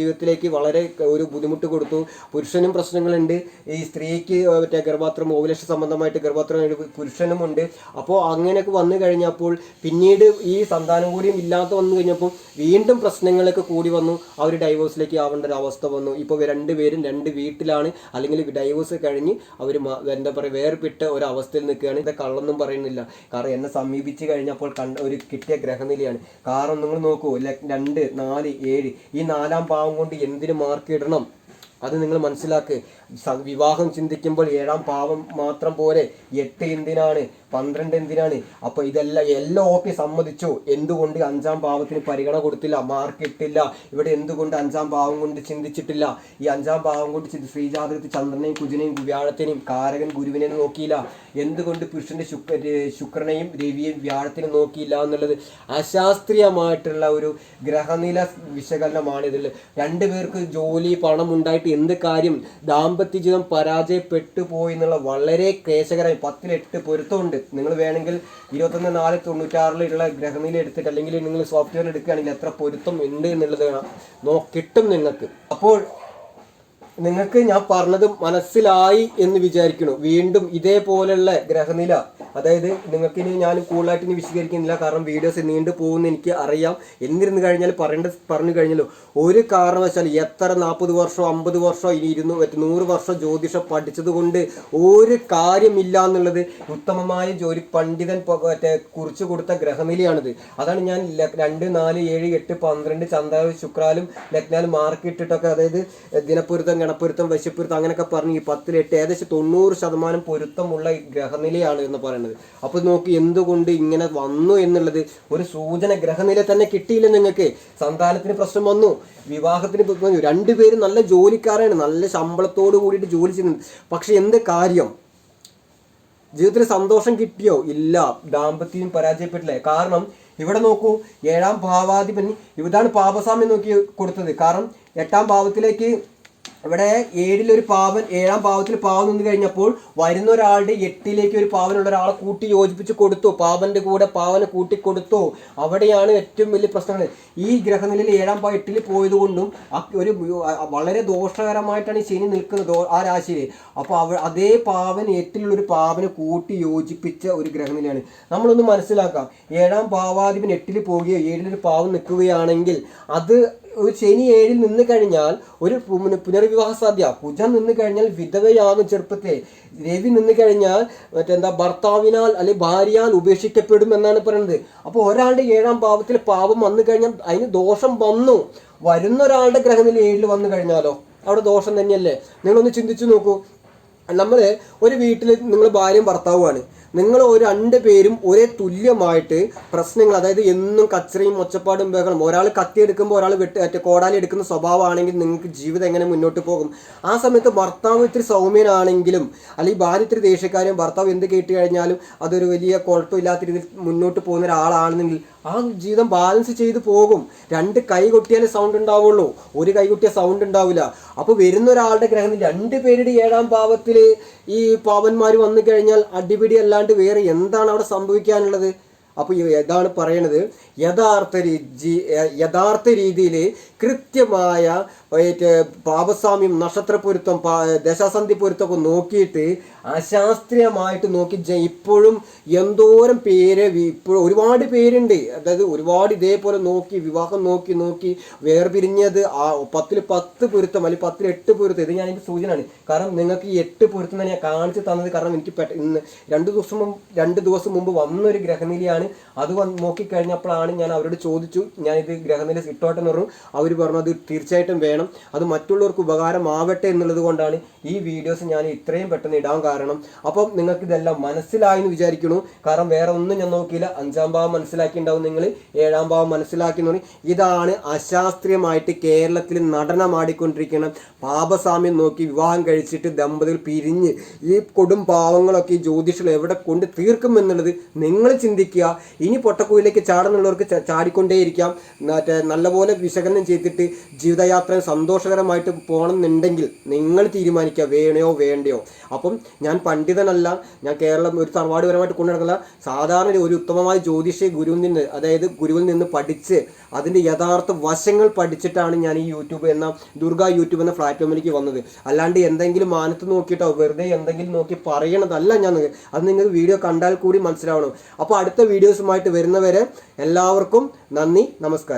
ജീവിതത്തിലേക്ക് വളരെ ഒരു ബുദ്ധിമുട്ട് കൊടുത്തു. പുരുഷനും പ്രശ്നങ്ങളുണ്ട്, ഈ സ്ത്രീക്ക് ഗർഭപാത്രം ഓവുലേഷ സംബന്ധമായിട്ട് ഗർഭപാത്രം പുരുഷനുമുണ്ട്. അപ്പോൾ അങ്ങനെയൊക്കെ വന്നു കഴിഞ്ഞപ്പോൾ പിന്നീട് ഈ സന്താനം കൂടിയും ഇല്ലാത്ത വന്നു കഴിഞ്ഞപ്പോൾ വീണ്ടും പ്രശ്നങ്ങളൊക്കെ കൂടി വന്നു. അവർ ഡൈവോഴ്സിലേക്ക് ആവേണ്ട ഒരു അവസ്ഥ വന്നു. ഇപ്പോൾ 2 പേരും 2 വീട്ടിലാണ്, അല്ലെങ്കിൽ ഡൈവോഴ്സ് കഴിഞ്ഞ് അവർ എന്താ പറയുക വേർപെട്ട ഒരവസ്ഥയിൽ നിൽക്കുകയാണ്. ഇത് കള്ളൊന്നും പറയുന്നില്ല, കാരണം എന്നെ സമീപിച്ച് കഴിഞ്ഞപ്പോൾ ഒരു കിട്ടിയ ഗ്രഹനിലയാണ്. കാരണം നിങ്ങൾ നോക്കൂ, 2, 4, 7 ഈ 4ാം ഭാവം കൊണ്ട് എന്തിന് മാർക്ക് ഇടണം അത് നിങ്ങൾ മനസ്സിലാക്ക്. വിവാഹം ചിന്തിക്കുമ്പോൾ 7ാം ഭാവം മാത്രം പോരെ, 8 എന്തിനാണ്, 12 എന്തിനാണ്? അപ്പൊ എല്ലാം ഓക്കെ സമ്മതിച്ചു. എന്തുകൊണ്ട് 5ാം ഭാവത്തിന് പരിഗണന കൊടുത്തില്ല, മാർക്ക് ഇട്ടില്ല? ഇവിടെ എന്തുകൊണ്ട് 5ാം ഭാവം കൊണ്ട് ചിന്തിച്ചിട്ടില്ല? ഈ 5ാം ഭാവം കൊണ്ട് ശ്രീജാതകത്തിൽ ചന്ദ്രനെയും കുജനെയും വ്യാഴത്തിനെയും കാരകൻ ഗുരുവിനെയും നോക്കിയില്ല. എന്തുകൊണ്ട് പുരുഷന്റെ ശുക്രനെയും രവിയെയും വ്യാഴത്തിനും നോക്കിയില്ല എന്നുള്ളത് അശാസ്ത്രീയമായിട്ടുള്ള ഒരു ഗ്രഹനില വിശകലനമാണ് ഇതിൽ. 2 പേർക്ക് ജോലി പണം ഉണ്ടായിട്ട് എന്ത് കാര്യം? ദാമ്പത്യ ജീവിതം പരാജയപ്പെട്ടു പോയി എന്നുള്ള വളരെ ക്ലേശകരമായി 10-8 പൊരുത്തമുണ്ട്. നിങ്ങൾ വേണമെങ്കിൽ 21/4/96 ഗ്രഹനില എടുത്തിട്ട് അല്ലെങ്കിൽ നിങ്ങൾ സോഫ്റ്റ്വെയർ എടുക്കുകയാണെങ്കിൽ എത്ര പൊരുത്തം ഉണ്ട് എന്നുള്ളത് കിട്ടും നിങ്ങൾക്ക്. അപ്പോൾ നിങ്ങൾക്ക് ഞാൻ പറഞ്ഞത് മനസ്സിലായി എന്ന് വിചാരിക്കുന്നു. വീണ്ടും ഇതേപോലെയുള്ള ഗ്രഹനില, അതായത് നിങ്ങൾക്കിനി ഞാൻ കൂടുതലായിട്ട് ഇനി വിശദീകരിക്കുന്നില്ല, കാരണം വീഡിയോസ് നീണ്ടു പോകുമെന്ന് എനിക്ക് അറിയാം. എന്നിരുന്നു കഴിഞ്ഞാൽ പറഞ്ഞു കഴിഞ്ഞല്ലോ, ഒരു കാരണവശാൽ എത്ര 40 വർഷം 50 വർഷം ഇനി 100 വർഷം ജ്യോതിഷം പഠിച്ചത് കൊണ്ട് ഒരു കാര്യമില്ല എന്നുള്ളത് ഉത്തമമായ ജോലി പണ്ഡിതൻ കുറിച്ച് കൊടുത്ത ഗ്രഹനിലയാണിത്. അതാണ് ഞാൻ 2, 4, 7, 8, 12 ചന്ദ്ര ശുക്രാലും ലഗ്നാലും മാർക്ക് ഇട്ടിട്ടൊക്കെ, അതായത് ദിനപ്പൊരുത്തം ഗണപ്പൊരുത്തം, വശ്യപ്പൊരുത്തം അങ്ങനെയൊക്കെ പറഞ്ഞ് ഈ 10-8 ഏകദേശം 90% പൊരുത്തമുള്ള ഗ്രഹനിലയാണ് എന്ന് പറയുന്നത്. അപ്പോൾ നോക്കി എന്തുകൊണ്ട് ഇങ്ങനെ വന്നു എന്നുള്ളത് ഒരു സൂചന ഗ്രഹനില തന്നെ കിട്ടിയില്ല. നിങ്ങൾക്ക് സന്താനത്തിന് പ്രശ്നം വന്നു, വിവാഹത്തിന് രണ്ടുപേരും നല്ല ജോലിക്കാരാണ്, നല്ല ശമ്പളത്തോട് കൂടിയിട്ട് ജോലി ചെയ്യുന്നുണ്ട്. പക്ഷെ എന്ത് കാര്യം, ജീവിതത്തിൽ സന്തോഷം കിട്ടിയോ? ഇല്ല, ദാമ്പത്യം പരാജയപ്പെട്ടില്ലേ? കാരണം ഇവിടെ നോക്കൂ, 7ാം ഭാവാധിപൻ ഇതാണ് പാപസാമ്യം നോക്കി കൊടുത്തത്. കാരണം 8ാം ഭാവത്തിലേക്ക് ഇവിടെ 7-ൽ പാവൻ 7ാം ഭാവത്തിൽ പാവൻ നിന്ന് കഴിഞ്ഞപ്പോൾ വരുന്ന ഒരാളുടെ 8ലേക്ക് ഒരു പാവനുള്ള ഒരാളെ കൂട്ടി യോജിപ്പിച്ച് കൊടുത്തു, പാവന്റെ കൂടെ പാവനെ കൂട്ടിക്കൊടുത്തു. അവിടെയാണ് ഏറ്റവും വലിയ പ്രശ്നങ്ങൾ. ഈ ഗ്രഹനിലയിൽ 7ാം ഭാവം 8ൽ പോയത് കൊണ്ടും ഒരു വളരെ ദോഷകരമായിട്ടാണ് ഈ ശനി നിൽക്കുന്നത് ആ രാശിയിൽ. അപ്പോൾ അതേ പാവൻ 8-ലുള്ളൊരു പാവനെ കൂട്ടി യോജിപ്പിച്ച ഒരു ഗ്രഹനിലയാണ്. നമ്മളൊന്ന് മനസ്സിലാക്കാം, 7ാം ഭാവാധിപൻ 8ൽ പോവുകയോ 7-ലൊരു പാവൻ നിൽക്കുകയാണെങ്കിൽ അത് ഒരു ശനി 7ൽ നിന്ന് കഴിഞ്ഞാൽ ഒരു പുനർവിവാഹ സാധ്യത. കുജൻ നിന്ന് കഴിഞ്ഞാൽ വിധവയാകും ചെറുപ്പത്തെ. രവി നിന്ന് കഴിഞ്ഞാൽ ഭർത്താവിനാൽ അല്ലെങ്കിൽ ഭാര്യയാൽ ഉപേക്ഷിക്കപ്പെടും എന്നാണ് പറയുന്നത്. അപ്പോൾ ഒരാളുടെ 7ാം ഭാവത്തിൽ പാപം വന്നു കഴിഞ്ഞാൽ അതിന് ദോഷം വന്നു. വരുന്ന ഒരാളുടെ ഗ്രഹനില 7ൽ വന്നു കഴിഞ്ഞാലോ അവിടെ ദോഷം തന്നെയല്ലേ? നിങ്ങളൊന്ന് ചിന്തിച്ചു നോക്കൂ. നമ്മൾ ഒരു വീട്ടിൽ നിങ്ങൾ ഭാര്യയും ഭർത്താവുമാണ്. നിങ്ങൾ രണ്ട് പേരും ഒരേ തുല്യമായിട്ട് പ്രശ്നങ്ങൾ, അതായത് എന്നും കച്ചറയും ഒച്ചപ്പാടും ബഹളം, ഒരാൾ കത്തിയെടുക്കുമ്പോൾ ഒരാൾ കോടാലി എടുക്കുന്ന സ്വഭാവമാണെങ്കിൽ നിങ്ങൾക്ക് ജീവിതം എങ്ങനെ മുന്നോട്ട് പോകും? ആ സമയത്ത് ഭർത്താവ് ഇത്തിരി സൗമ്യനാണെങ്കിലും അല്ലെങ്കിൽ ഭാര്യ ഇത്തിരി ദേഷ്യക്കാരും ഭർത്താവ് എന്ത് കേട്ട് കഴിഞ്ഞാലും അതൊരു വലിയ കുഴപ്പം ഇല്ലാത്ത രീതിയിൽ മുന്നോട്ട് പോകുന്ന ഒരാളാണെന്നെങ്കിൽ ആ ജീവിതം ബാലൻസ് ചെയ്ത് പോകും. 2 കൈ കൊട്ടിയാലേ സൗണ്ട് ഉണ്ടാവുള്ളൂ, ഒരു കൈ കൊട്ടിയാൽ സൗണ്ട് ഉണ്ടാവില്ല. അപ്പോൾ വരുന്ന ഒരാളുടെ ഗ്രഹത്തിൽ 2 പേരുടെ 7ാം ഭാവത്തിൽ ഈ പാവന്മാർ വന്നു കഴിഞ്ഞാൽ അടിപിടി അല്ലാണ്ട് വേറെ എന്താണ് അവിടെ സംഭവിക്കാനുള്ളത്? അപ്പോൾ ഇതാണ് പറയണത്, യഥാർത്ഥ രീതിയിൽ കൃത്യമായ പാപസാമ്യം, നക്ഷത്രപ്പൊരുത്തം, ദശാസന്ധി പൊരുത്തമൊക്കെ നോക്കിയിട്ട് അശാസ്ത്രീയമായിട്ട് നോക്കി ഇപ്പോഴും എന്തോരം പേര്, ഇപ്പോഴും ഒരുപാട് പേരുണ്ട്. അതായത് ഒരുപാട് ഇതേപോലെ നോക്കി വിവാഹം നോക്കി വേർപിരിഞ്ഞത് 10-ൽ 10 പൊരുത്തം അല്ലെങ്കിൽ 10-ൽ 8 പൊരുത്തം. ഇത് ഞാനെനിക്ക് സൂചനയാണ്. കാരണം നിങ്ങൾക്ക് ഈ 8 പൊരുത്തം തന്നെ ഞാൻ കാണിച്ചു തന്നത് കാരണം എനിക്ക് ഇന്ന് 2 ദിവസം മുമ്പ് വന്നൊരു ഗ്രഹനിലയാണ്. അത് നോക്കിക്കഴിഞ്ഞപ്പോഴാണ് ഞാൻ അവരോട് ചോദിച്ചു, ഞാനിത് ഗ്രഹനില ഇട്ടോട്ടെ എന്ന് പറഞ്ഞു. അവർ പറഞ്ഞു അത് തീർച്ചയായിട്ടും വേണം, അത് മറ്റുള്ളവർക്ക് ഉപകാരമാവട്ടെ എന്നുള്ളത് കൊണ്ടാണ് ഈ വീഡിയോസ് ഞാൻ ഇത്രയും പെട്ടെന്ന് ഇടാൻ കാരണം. അപ്പം നിങ്ങൾക്ക് ഇതെല്ലാം മനസ്സിലായി എന്ന് വിചാരിക്കുന്നു. കാരണം വേറെ ഒന്നും ഞാൻ നോക്കിയില്ല. 5ാം ഭാവം മനസ്സിലാക്കിയിട്ടുണ്ടാവും നിങ്ങൾ, 7ാം ഭാവം മനസ്സിലാക്കി. ഇതാണ് അശാസ്ത്രീയമായിട്ട് കേരളത്തിൽ നടനമാടിക്കൊണ്ടിരിക്കുന്ന പാപസാമ്യം നോക്കി വിവാഹം കഴിച്ചിട്ട് ദമ്പതികൾ പിരിഞ്ഞ് ഈ കൊടും പാവങ്ങളൊക്കെ ഈ ജ്യോതിഷികൾ എവിടെ കൊണ്ട് തീർക്കും എന്നുള്ളത് നിങ്ങൾ ചിന്തിക്കുക. ഇനി പൊട്ടക്കുയിലേക്ക് ചാടുന്നുള്ളവർക്ക് ചാടിക്കൊണ്ടേയിരിക്കാം. നല്ലപോലെ വിശകലനം ചെയ്തിട്ട് ജീവിതയാത്ര സന്തോഷകരമായിട്ട് പോകണം എന്നുണ്ടെങ്കിൽ നിങ്ങൾ തീരുമാനിക്കുക, വേണോ വേണ്ടയോ. അപ്പം ഞാൻ പണ്ഡിതനല്ല, ഞാൻ കേരളം ഒരു തറവാടുപരമായിട്ട് കൊണ്ടുനടക്കില്ല. സാധാരണ ഒരു ഉത്തമമായ ജ്യോതിഷ ഗുരുവിൽ നിന്ന് പഠിച്ച് അതിൻ്റെ യഥാർത്ഥ വശങ്ങൾ പഠിച്ചിട്ടാണ് ഞാൻ ഈ ദുർഗ യൂട്യൂബ് എന്ന പ്ലാറ്റ്ഫോമിലേക്ക് വന്നത്. അല്ലാണ്ട് എന്തെങ്കിലും മാനത്ത് നോക്കിയിട്ടോ വെറുതെ എന്തെങ്കിലും നോക്കി പറയണതല്ല ഞാൻ. അത് നിങ്ങൾക്ക് വീഡിയോ കണ്ടാൽ കൂടി മനസ്സിലാവണം. അപ്പോൾ അടുത്ത വീഡിയോസുമായിട്ട് വരുന്നവരെ എല്ലാവർക്കും നന്ദി, നമസ്കാരം.